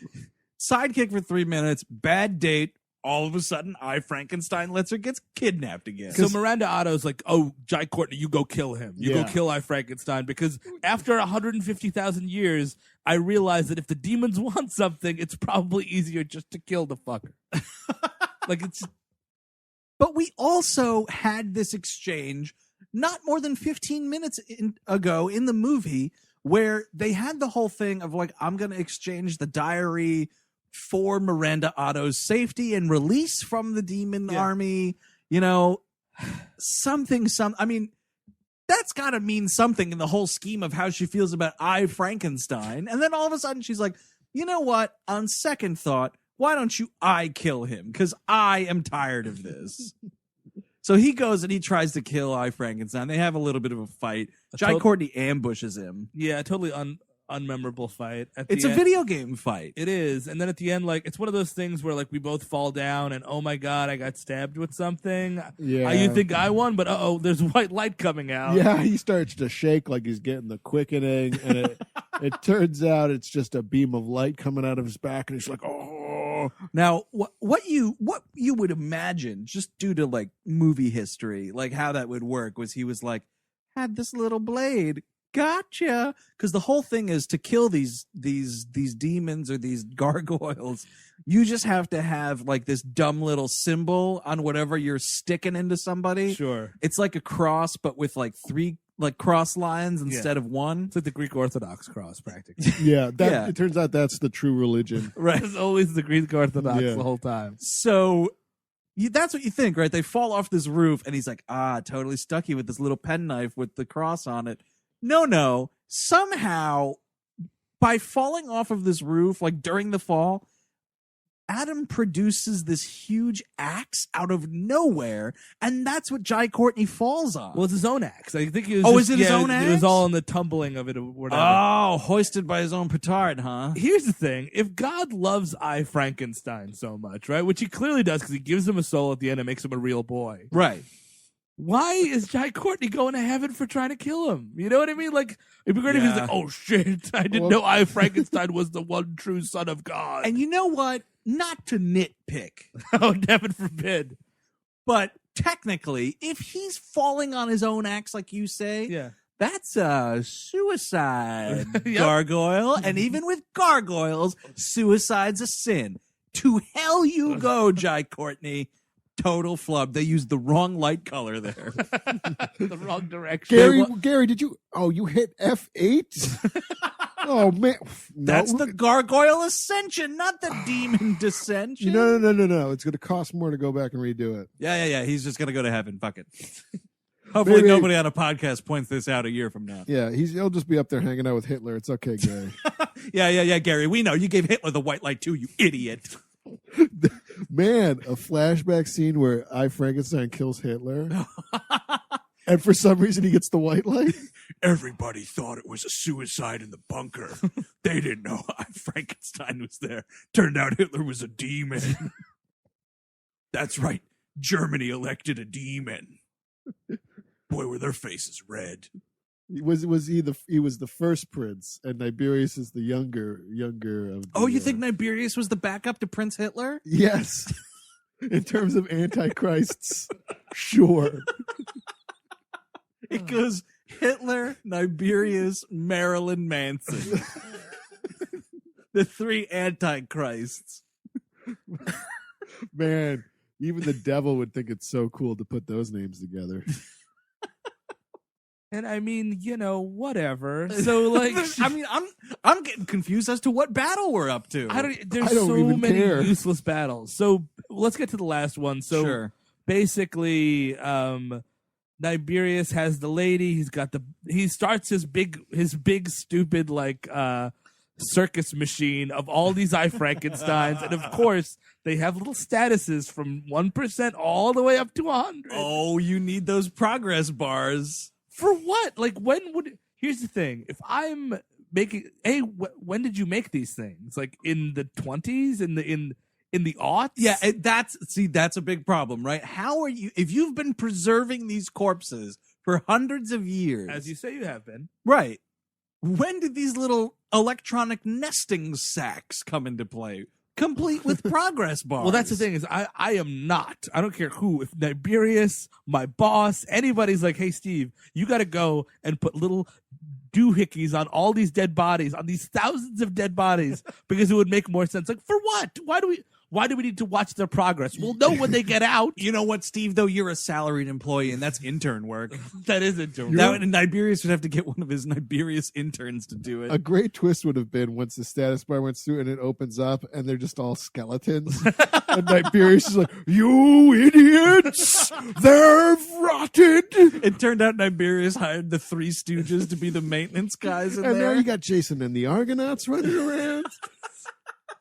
Sidekick for 3 minutes. Bad date. All of a sudden, I Frankenstein lets her get kidnapped again. So Miranda Otto's like, oh, Jai Courtney, you go kill him. You go kill I Frankenstein. Because after 150,000 years, I realized that if the demons want something, it's probably easier just to kill the fucker. But we also had this exchange not more than 15 minutes ago in the movie where they had the whole thing of like, I'm going to exchange the diary for Miranda Otto's safety and release from the demon army, I mean, that's got to mean something in the whole scheme of how she feels about I Frankenstein. And then all of a sudden she's like, you know what? On second thought, why don't I kill him? Because I am tired of this. So he goes and he tries to kill I Frankenstein. They have a little bit of a fight. Jai Courtney ambushes him. Yeah, totally unmemorable fight. It's a video game fight. It is. And then at the end, like, it's one of those things where, like, we both fall down and, oh my God, I got stabbed with something. Yeah. You think I won, but there's white light coming out. Yeah, he starts to shake like he's getting the quickening, and it turns out it's just a beam of light coming out of his back, and he's like, oh. Now, what you would imagine, just due to, like, movie history, like, how that would work was he was like, had this little blade. Gotcha. Because the whole thing is to kill these demons or these gargoyles, you just have to have like this dumb little symbol on whatever you're sticking into somebody. Sure. It's like a cross, but with like 3 like cross lines instead of 1. It's like the Greek Orthodox cross, practically. Yeah, it turns out that's the true religion. Right. It's always the Greek Orthodox the whole time. So that's what you think, right? They fall off this roof and he's like, totally stuck you with this little penknife with the cross on it. No. Somehow, by falling off of this roof, like during the fall, Adam produces this huge axe out of nowhere, and that's what Jai Courtney falls on. Well, it's his own axe. I think it was. Oh, just, is it his own It was axe? all in the tumbling of it or whatever. Oh, hoisted by his own petard, huh? Here's the thing: if God loves I Frankenstein so much, right, which he clearly does, because he gives him a soul at the end and makes him a real boy. Right. Why is Jai Courtney going to heaven for trying to kill him? You know what I mean? Like, it'd be great if he's like, "Oh shit, I didn't know I Frankenstein was the one true son of God." And you know what? Not to nitpick, Oh, heaven forbid. but technically, if he's falling on his own axe, like you say, Yeah. that's a suicide Yep. gargoyle. And even with gargoyles, suicide's a sin. To hell you go, Jai Courtney. Total flub. They used the wrong light color there. The wrong direction. Gary, did you? Oh, you hit F8. Oh man, That's the gargoyle ascension, not the demon descension. No. It's going to cost more to go back and redo it. Yeah. He's just going to go to heaven. Fuck it. Hopefully Maybe- nobody on a podcast points this out a year from now. Yeah, he'll just be up there hanging out with Hitler. It's okay, Gary. Yeah, Gary. We know. You gave Hitler the white light too, you idiot. Man, a flashback scene where I Frankenstein kills Hitler, and for some reason he gets the white light. Everybody thought it was a suicide in the bunker. They didn't know I Frankenstein was there. Turned out Hitler was a demon. That's right. Germany elected a demon. Boy, were their faces red. He was the first prince, and Niberius is the younger of the, Oh, you think Niberius was the backup to Prince Hitler? Yes. In terms of antichrists, sure. It goes Hitler, Niberius, Marilyn Manson. The three antichrists. Man, even the devil would think it's so cool to put those names together. And I mean, whatever. So like, I mean, I'm getting confused as to what battle we're up to. there's I don't so even many care. useless battles. So let's get to the last one. So Sure. basically, Niberius has the lady. He starts his big stupid like circus machine of all these I Frankensteins, and of course they have little statuses from 1% all the way up to 100. Oh, you need those progress bars. For what? Like, here's the thing. If I'm making, when did you make these things? Like in the 20s, in the aughts? Yeah, that's a big problem, right? How are you, if you've been preserving these corpses for hundreds of years, As you say you have been. right? When did these little electronic nesting sacks come into play? Complete with progress bars. Well, that's the thing is I am not. I don't care who. If Niberius, my boss, anybody's like, hey, Steve, you got to go and put little doohickeys on all these dead bodies, on these thousands of dead bodies, because it would make more sense. Like, for what? Why do we need to watch their progress? We'll know when they get out. You know what, Steve, though? You're a salaried employee, and that's intern work. That is intern. Now, Niberius would have to get one of his Niberius interns to do it. A great twist would have been once the status bar went through and it opens up and they're just all skeletons. And Niberius is like, "You idiots! They're rotted!" It turned out Niberius hired the Three Stooges to be the maintenance guys in And there. now you got Jason and the Argonauts running around.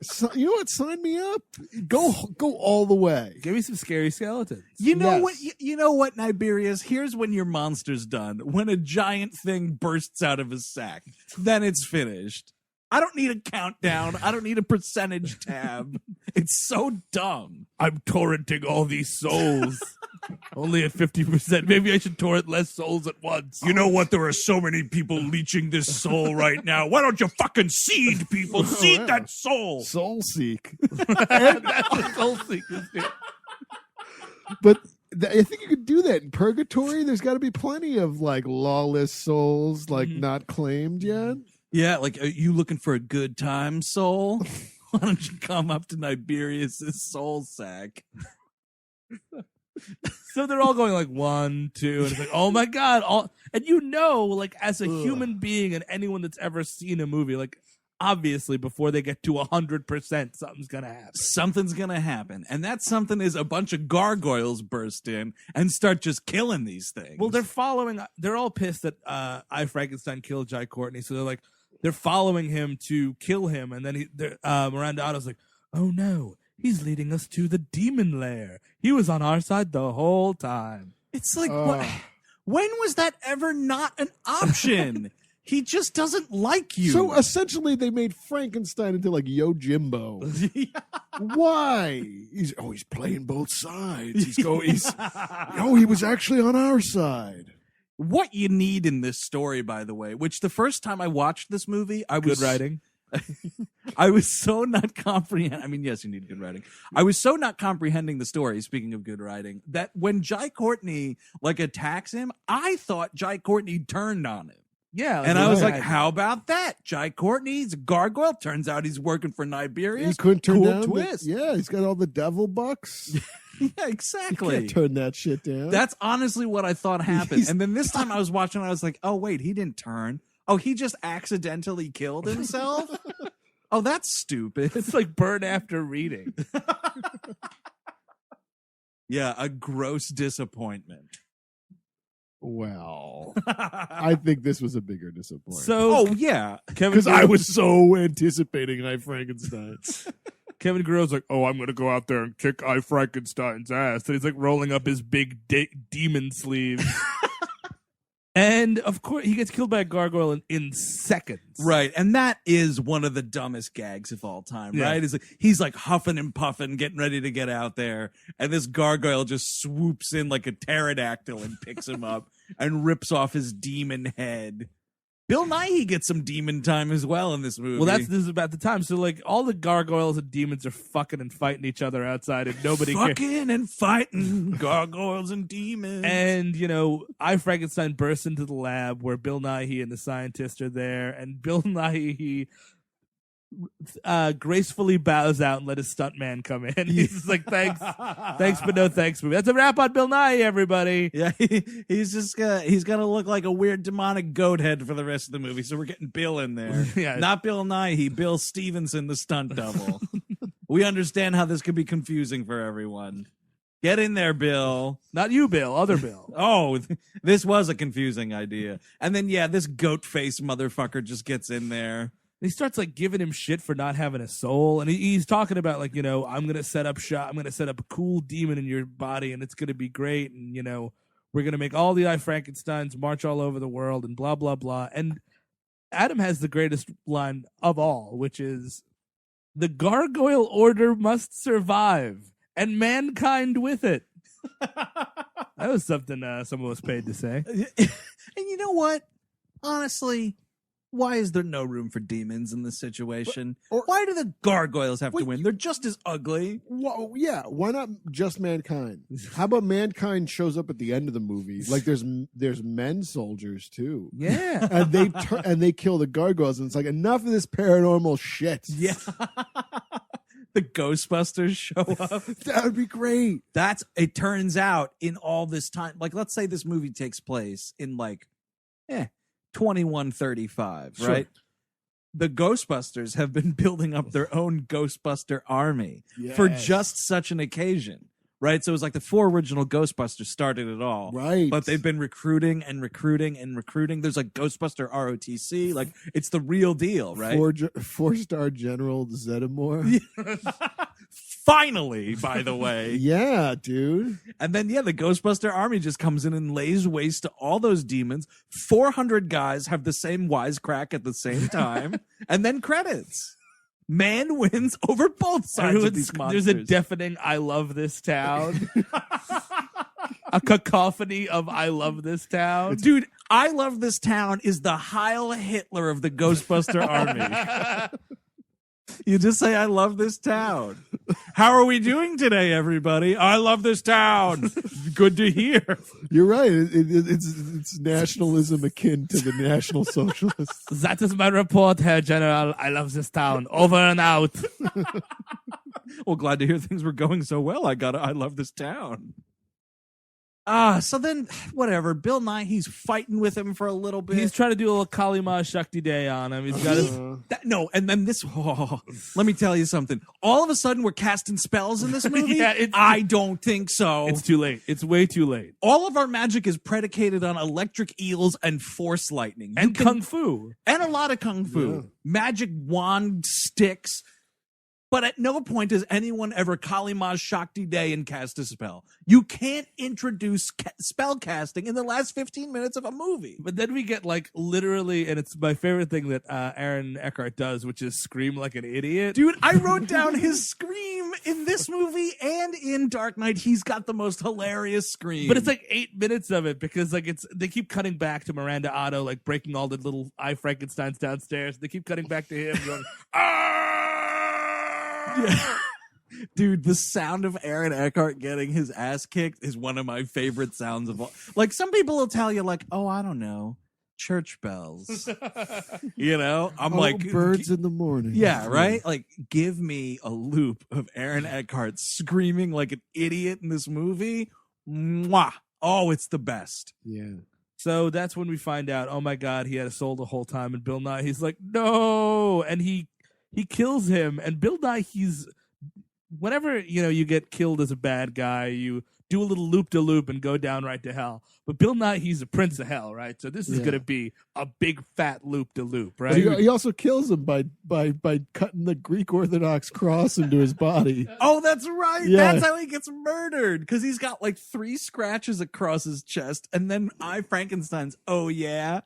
So, you know what? Sign me up. Go all the way. Give me some scary skeletons. You know Yes. what? You know what, Niberius? Here's when your monster's done. When a giant thing bursts out of his sack, then it's finished. I don't need a countdown. I don't need a percentage tab. It's so dumb. I'm torrenting all these souls. Only at 50%. Maybe I should torrent less souls at once. You know what? There are so many people leeching this soul right now. Why don't you fucking seed people? Seed wow. that soul. Soul seek. That's what soul seekers do. But I think you could do that in purgatory. There's got to be plenty of like lawless souls, like not claimed yet. Yeah, like, are you looking for a good time, soul? Why don't you come up to Niberius's soul sack? So they're all going like 1, 2, and it's like, oh my god! And like as a human being and anyone that's ever seen a movie, like obviously before they get to 100%, something's gonna happen. Something's gonna happen, and that something is a bunch of gargoyles burst in and start just killing these things. Well, they're all pissed that I Frankenstein killed Jai Courtney, so they're following him to kill him, and then Miranda Otto's like, oh no, He's leading us to the demon lair. He was on our side the whole time. It's like, when was that ever not an option? He just doesn't like you. So essentially, they made Frankenstein into like Yojimbo. Why? He's playing both sides. He was actually on our side. What you need in this story, by the way, which the first time I watched this movie, I was Good writing. I was so not comprehending. I mean, yes, you need good writing. I was so not comprehending the story, speaking of good writing, that when Jai Courtney like attacks him, I thought Jai Courtney turned on him. Yeah. And I was like, how about that? Jai Courtney's a gargoyle. Turns out he's working for Niberia. He couldn't turn cool down twist. he's got all the devil bucks. Yeah, You exactly. can't turn that shit down. That's honestly what I thought happened. And then this time I was watching, I was like, oh, wait, he didn't turn. Oh, he just accidentally killed himself? Oh, that's stupid. It's like burn after reading. Yeah, a gross disappointment. Well, I think this was a bigger disappointment. So, Oh, yeah. Because I was so anticipating I Frankenstein. Kevin Guerrero's like, oh, I'm going to go out there and kick I Frankenstein's ass. And he's like rolling up his big demon sleeves. And of course, he gets killed by a gargoyle in seconds. Right. And that is one of the dumbest gags of all time, Yeah. right? He's like huffing and puffing, getting ready to get out there. And this gargoyle just swoops in like a pterodactyl and picks him up and rips off his demon head. Bill Nighy gets some demon time as well in this movie. Well, this is about the time. So, like, all the gargoyles and demons are fucking and fighting each other outside, and nobody cares. fucking and fighting gargoyles and demons. And, you know, I Frankenstein bursts into the lab where Bill Nighy and the scientist are there, and Bill Nighy gracefully bows out and let his stuntman come in. He's just like, thanks, but no thanks. That's a wrap on Bill Nighy, everybody. Yeah, he's just he's gonna look like a weird demonic goat head for the rest of the movie. So we're getting Bill in there. Yeah. Not Bill Nighy, Bill Stevenson, the stunt double. We understand how this could be confusing for everyone. Get in there, Bill. Not you, Bill, other Bill. Oh, this was a confusing idea. And then, yeah, this goat face motherfucker just gets in there. He starts like giving him shit for not having a soul, and he's talking about like, you know, I'm gonna set up shop, I'm gonna set up a cool demon in your body, and it's gonna be great, and you know, we're gonna make all the I Frankensteins march all over the world, and blah blah blah. And Adam has the greatest line of all, which is, "The gargoyle order must survive, and mankind with it." That was something someone was paid to say. And you know what? Honestly, why is there no room for demons in this situation? Why do the gargoyles have to win? They're just as ugly. Well, yeah, why not just mankind? How about mankind shows up at the end of the movie? Like there's men soldiers too. Yeah. And they kill the gargoyles, and it's like, enough of this paranormal shit. Yeah. The Ghostbusters show up. That would be great. It turns out in all this time, like let's say this movie takes place in like 2135, Sure. right? The Ghostbusters have been building up their own Ghostbuster army for Yes. just such an occasion, right? So it was like the 4 original Ghostbusters started it all. Right. But they've been recruiting and recruiting and recruiting. There's like Ghostbuster ROTC. Like it's the real deal, right? 4-star General Zeddemore. Finally, by the way. Yeah, dude. And then, the Ghostbuster army just comes in and lays waste to all those demons. 400 guys have the same wisecrack at the same time. And then credits. Man wins over both sides of these monsters. There's a deafening "I love this town." A cacophony of "I love this town." Dude, I Love This Town is the Heil Hitler of the Ghostbuster army. You just say, I love this town. How are we doing today, everybody? I love this town. Good to hear. You're right. It's nationalism akin to the National Socialists. That is my report, Herr General. I love this town. Over and out. Well, glad to hear things were going so well. I love this town. So then, whatever. Bill Nighy, he's fighting with him for a little bit. He's trying to do a little Kali Ma Shakti Day on him. He's got his... No, and then this. Let me tell you something. All of a sudden, we're casting spells in this movie? Yeah, I don't think so. It's too late. It's way too late. All of our magic is predicated on electric eels and force lightning. And kung fu. And a lot of kung fu. Yeah. Magic wand sticks. But at no point does anyone ever Kalimaz Shakti Day and cast a spell. You can't introduce spell casting in the last 15 minutes of a movie. But then we get like literally, and it's my favorite thing that Aaron Eckhart does, which is scream like an idiot. Dude, I wrote down his scream in this movie and in Dark Knight. He's got the most hilarious scream. But it's like 8 minutes of it because like they keep cutting back to Miranda Otto like breaking all the little I Frankensteins downstairs. They keep cutting back to him going, yeah. Dude, the sound of Aaron Eckhart getting his ass kicked is one of my favorite sounds of all. Like, some people will tell you, like, oh, I don't know, church bells. You know? I'm like, birds in the morning. yeah, right? Like, give me a loop of Aaron Eckhart screaming like an idiot in this movie. Mwah. Oh, it's the best. Yeah. So that's when we find out, oh my God, he had a soul the whole time. And Bill Nighy, he's like, no. And he kills him. And Bill Nighy, whenever, you get killed as a bad guy, you do a little loop-de-loop and go down right to hell. But Bill Nighy, he's a prince of hell, right? So this is going to be a big fat loop-de-loop, right? But he also kills him by cutting the Greek Orthodox cross into his body. Oh, that's right. Yeah. That's how he gets murdered. Because he's got like 3 scratches across his chest. And then I Frankenstein's, oh yeah,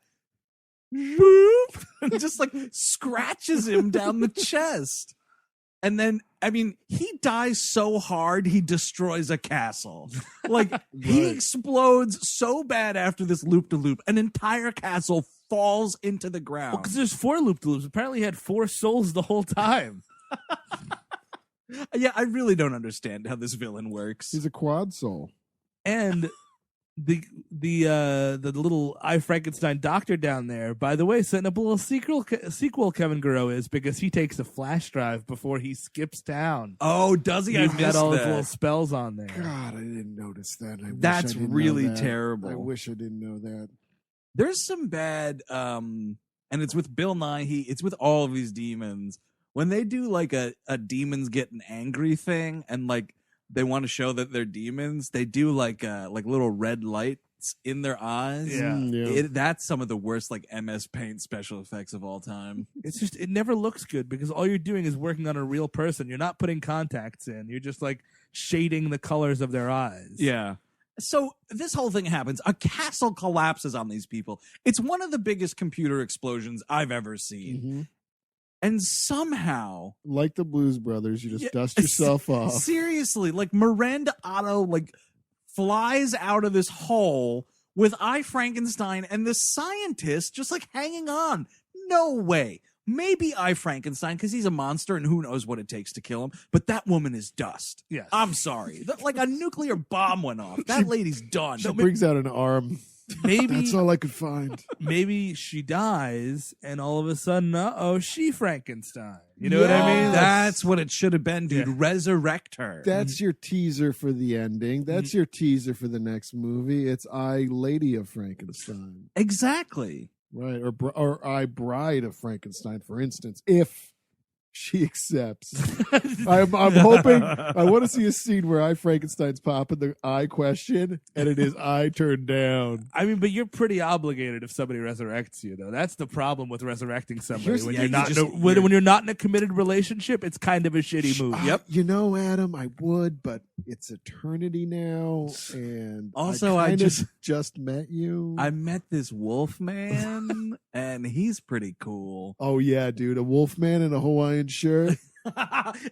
boop, just like scratches him down the chest. And then, I mean, he dies so hard, he destroys a castle. Like, he explodes so bad after this loop-de-loop, an entire castle falls into the ground. Because there's 4 loop-de-loops. Apparently he had 4 souls the whole time. Yeah, I really don't understand how this villain works. He's a quad soul. And the little I Frankenstein doctor down there, by the way, setting up a little sequel Kevin Garreau is, because he takes a flash drive before he skips town. Oh, does he? He's I got missed all his that. little spells on there. God, I didn't notice that. That's really terrible. I wish I didn't know that. There's some bad, and it's with Bill Nighy, it's with all of these demons. When they do like a demons getting angry thing, and like they want to show that they're demons, they do like little red lights in their eyes. Yeah. That's some of the worst like MS Paint special effects of all time. It's just, it never looks good because all you're doing is working on a real person. You're not putting contacts in. You're just like shading the colors of their eyes. Yeah. So this whole thing happens. A castle collapses on these people. It's one of the biggest computer explosions I've ever seen. Mm-hmm. And somehow, like the Blues Brothers, you just dust yourself off. Seriously, like Miranda Otto like flies out of this hole with I Frankenstein and the scientist just like hanging on. No way. Maybe I Frankenstein, because he's a monster and who knows what it takes to kill him. But that woman is dust. Yeah. I'm sorry. Like a nuclear bomb went off. That lady's done. She brings out an arm. Maybe That's all I could find. maybe she dies and all of a sudden, she Frankenstein. You know what I mean? That's what it should have been, dude. Yeah. Resurrect her. That's your teaser for the ending. That's your teaser for the next movie. It's I Lady of Frankenstein. Exactly. Right. Or I Bride of Frankenstein, for instance, if she accepts. I'm hoping, I want to see a scene where I Frankenstein's popping the I question, and it is I turned down. I mean, but you're pretty obligated if somebody resurrects you, though. That's the problem with resurrecting somebody. Here's- When yeah, you're you not just- when you're not in a committed relationship, it's kind of a shitty move. Yep. You know, Adam, I would, but it's eternity now, and Also, I I kind just- of just met you. I met this wolf man, and he's pretty cool. Oh yeah, dude, a wolf man in a Hawaiian shirt.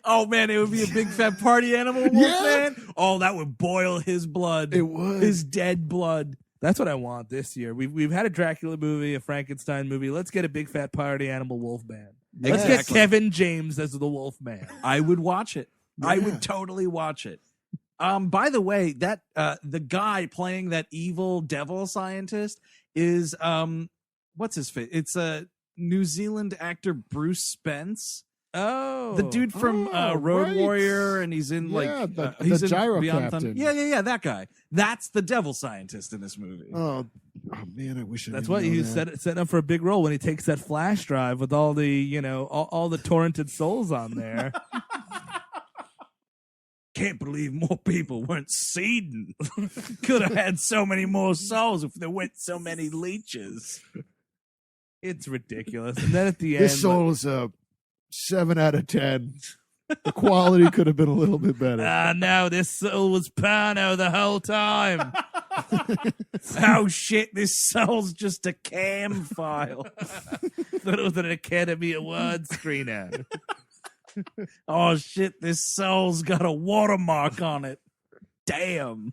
Oh man, it would be a big fat party animal wolf man. Oh, that would boil his blood. It would. His dead blood. That's what I want this year. We've had a Dracula movie, a Frankenstein movie. Let's get a big fat party animal wolf man. Let's get Exactly. Kevin James as the wolf man. I would watch it. I Yeah. would totally watch it. By the way, that the guy playing that evil devil scientist is what's his face? It's a New Zealand actor Bruce Spence. Oh, The dude from Oh, Road right. Warrior, and he's in Yeah, the he's in gyro Beyond captain. Yeah, that guy. That's the devil scientist in this movie. Oh man, I wish I. that's didn't what know he's that. setting up for a big role when he takes that flash drive with all the all the torrented souls on there. Can't believe more people weren't seeding. Could have had so many more souls if there weren't so many leeches. It's ridiculous. And then at the end, This soul is a 7 out of 10. The quality could have been a little bit better. No, this soul was porno the whole time. Oh shit, this soul's just a cam file. Thought it was an Academy Award screener. Oh shit, this soul's got a watermark on it. Damn.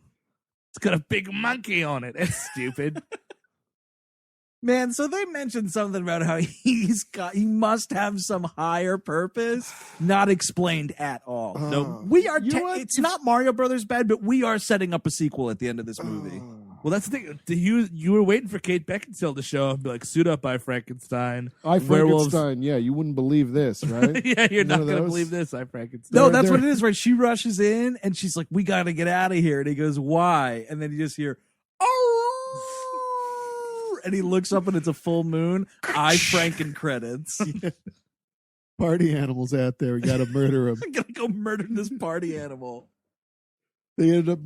It's got a big monkey on it. That's stupid. Man, so they mentioned something about how he must have some higher purpose, not explained at all. No. We are, You know what? it's not Mario Brothers bad, but we are setting up a sequel at the end of this movie. Well, that's the thing. You were waiting for Kate Beckinsale to show up and be like, suit up, I Frankenstein. I Werewolves. Frankenstein, yeah, you wouldn't believe this, right? Yeah, you're not One of going to those? believe this, I Frankenstein. No, They're- that's they're- what it is, right? She rushes in and she's like, we got to get out of here. And he goes, why? And then you just hear, oh, and he looks up and it's a full moon. I Franken credits. Party animals out there, we got to murder them. I'm going to go murder this party animal. They ended up,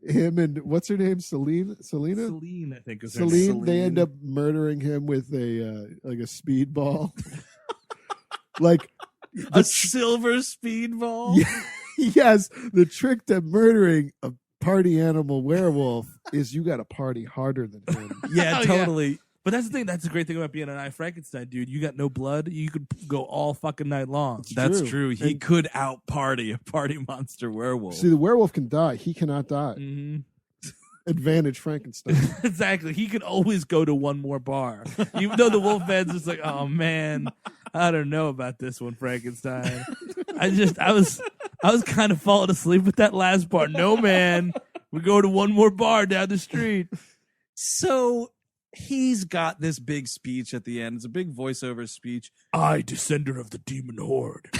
him and, what's her name, Selena? Celine, I think is her Celine, name. they end up murdering him with a like a speedball. Like A silver speedball. yes, the trick to murdering a party animal werewolf is you got to party harder than him. Yeah, Oh, totally. But that's the thing. That's the great thing about being an I Frankenstein, dude. You got no blood. You could go all fucking night long. That's true. true. He And- could out party a party monster werewolf. See, the werewolf can die. He cannot die. hmm Advantage Frankenstein. Exactly. He could always go to one more bar. Even though the Wolfman's just like, oh man, I don't know about this one, Frankenstein. I was kind of falling asleep with that last bar. No, man. We go to one more bar down the street. So he's got this big speech at the end. It's a big voiceover speech. I, descender of the demon horde.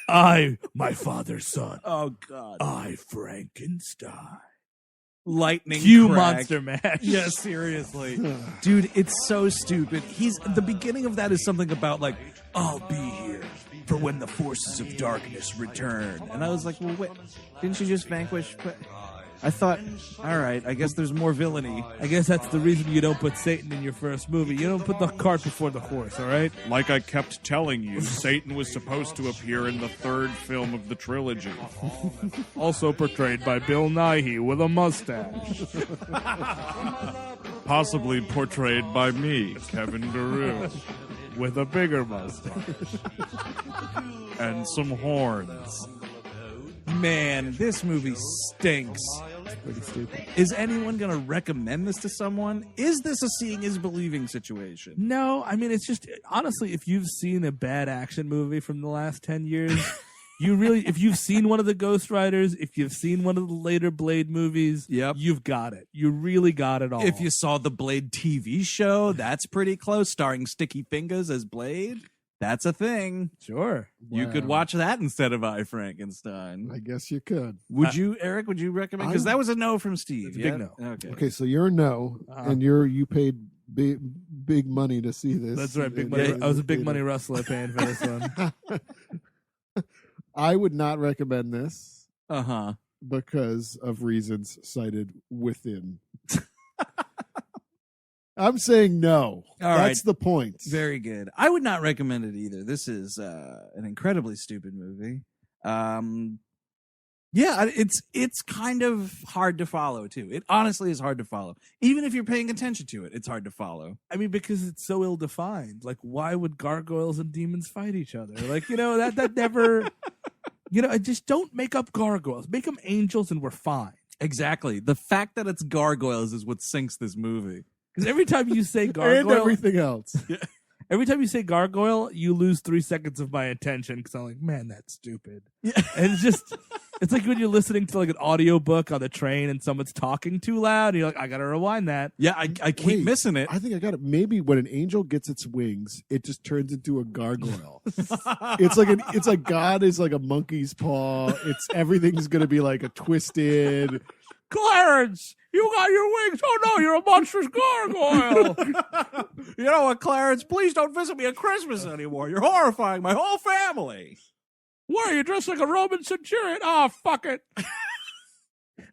I, my father's son. Oh God! I, Frankenstein. Lightning Cue crack. Monster Mash. Yeah, seriously, dude, it's so stupid. The beginning of that is something about like, I'll be here for when the forces of darkness return. And I was like, well, wait, didn't you just vanquish? I thought, all right, I guess there's more villainy. I guess that's the reason you don't put Satan in your first movie. You don't put the cart before the horse, all right? Like I kept telling you, Satan was supposed to appear in the third film of the trilogy. Also portrayed by Bill Nighy with a mustache. Possibly portrayed by me, Kevin Garou, With a bigger mustache. and some horns. Man, this movie stinks. Pretty stupid. Is anyone going to recommend this to someone? Is this a seeing is believing situation? No, I mean, it's just, honestly, if you've seen a bad action movie from the last 10 years, if you've seen one of the Ghost Riders, if you've seen one of the later Blade movies, Yep. you've got it. You really got it all. If you saw the Blade TV show, that's pretty close, starring Sticky Fingers as Blade. That's a thing. Sure. You could watch that instead of I Frankenstein. I guess you could. Would you, Eric? Would you recommend? Because that was a no from Steve. It's a big no. Okay. Okay, so you're a no, and you paid big money to see this. That's right. Big And- money. and- I was a big money rustler paying for this one. I would not recommend this Uh huh. because of reasons cited within. I'm saying no. All That's right. the point. Very good. I would not recommend it either. This is an incredibly stupid movie. Yeah, it's kind of hard to follow too. It honestly is hard to follow. Even if you're paying attention to it, it's hard to follow. I mean, because it's so ill-defined. Like, why would gargoyles and demons fight each other? Like, that never... just don't make up gargoyles. Make them angels and we're fine. Exactly. The fact that it's gargoyles is what sinks this movie. Because every time you say And gargoyle... everything else. Every time you say gargoyle, you lose 3 seconds of my attention because I'm like, man, that's stupid. Yeah. And it's like when you're listening to like an audiobook on the train and someone's talking too loud and you're like, I gotta rewind that. Yeah, I keep Wait, missing it. I think I got it. Maybe when an angel gets its wings, it just turns into a gargoyle. It's like God is like a monkey's paw. Everything's gonna be like a twisted. Clarence, you got your wings. Oh no, you're a monstrous gargoyle. You know what, Clarence? Please don't visit me at Christmas anymore. You're horrifying my whole family. Why are you dressed like a Roman centurion? Oh, fuck it.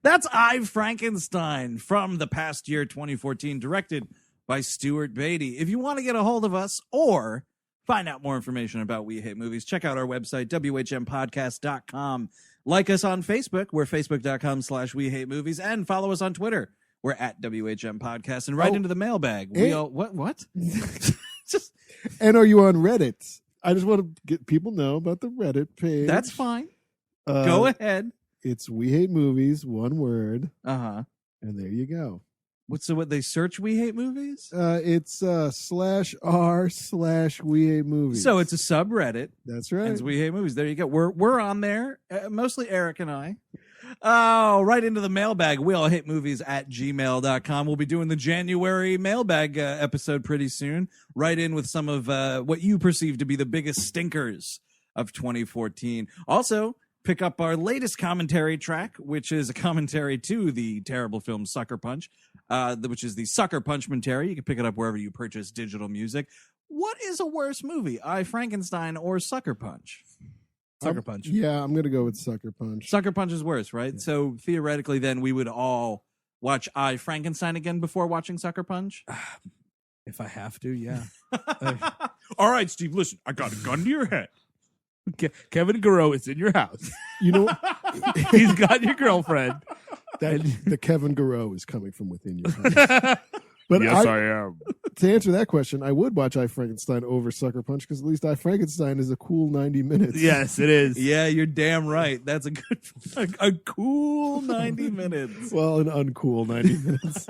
That's I Frankenstein from the past year 2014, directed by Stuart Beattie. If you want to get a hold of us or Find out more information about We Hate Movies. Check out our website, whmpodcast.com. Like us on Facebook. We're facebook.com/We Hate Movies. And follow us on Twitter. We're at WHM Podcast. And into the mailbag. What? Just, and are you on Reddit? I just want to get people know about the Reddit page. That's fine. Go ahead. It's We Hate Movies, one word. Uh-huh. And there you go. What they search We Hate Movies? It's /r/We Hate Movies. So it's a subreddit. That's right. It's We Hate Movies. There you go. We're on there, mostly Eric and I. Oh, right into the mailbag. We all hate movies @gmail.com. We'll be doing the January mailbag episode pretty soon. Right in with some of what you perceive to be the biggest stinkers of 2014. Also, pick up our latest commentary track, which is a commentary to the terrible film Sucker Punch, which is the Sucker Punchmentary. You can pick it up wherever you purchase digital music. What is a worse movie, I, Frankenstein or Sucker Punch? Sucker Punch. Yeah, I'm going to go with Sucker Punch. Sucker Punch is worse, right? Yeah. So theoretically, then we would all watch I, Frankenstein again before watching Sucker Punch? If I have to, yeah. All right, Steve, listen. I got a gun to your head. Kevin Garreau is in your house. You know, he's got your girlfriend. The Kevin Garreau is coming from within your house. But yes, I am. To answer that question, I would watch I, Frankenstein over Sucker Punch because at least I, Frankenstein is a cool 90 minutes. Yes, it is. Yeah, you're damn right. That's a cool 90 minutes. Well, an uncool 90 minutes.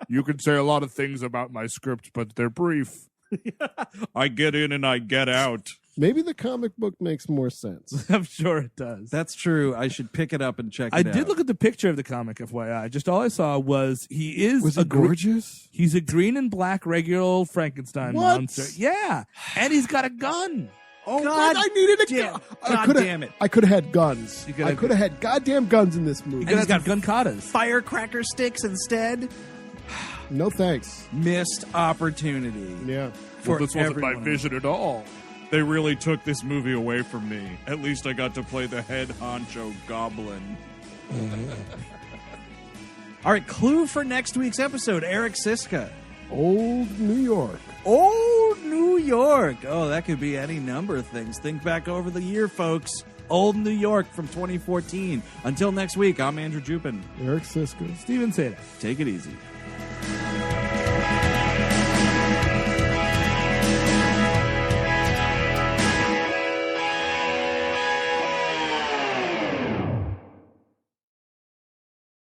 You can say a lot of things about my script, but they're brief. I get in and I get out. Maybe the comic book makes more sense. I'm sure it does. That's true. I should pick it up and check it out. I did look at the picture of the comic, FYI. Just all I saw was Was he gorgeous? He's a green and black regular old Frankenstein monster. Yeah. And he's got a gun. Oh, God, I needed a gun. God damn it. I could have had guns. I could have had goddamn guns in this movie. And he's got gun katas. Firecracker sticks instead. No thanks. Missed opportunity. Yeah. Well, this wasn't my vision at all. They really took this movie away from me. At least I got to play the head honcho goblin. All right, clue for next week's episode, Eric Siska. Old New York. Old New York. Oh, that could be any number of things. Think back over the year, folks. Old New York from 2014. Until next week, I'm Andrew Jupin. Eric Siska. Steven Sadak. Take it easy.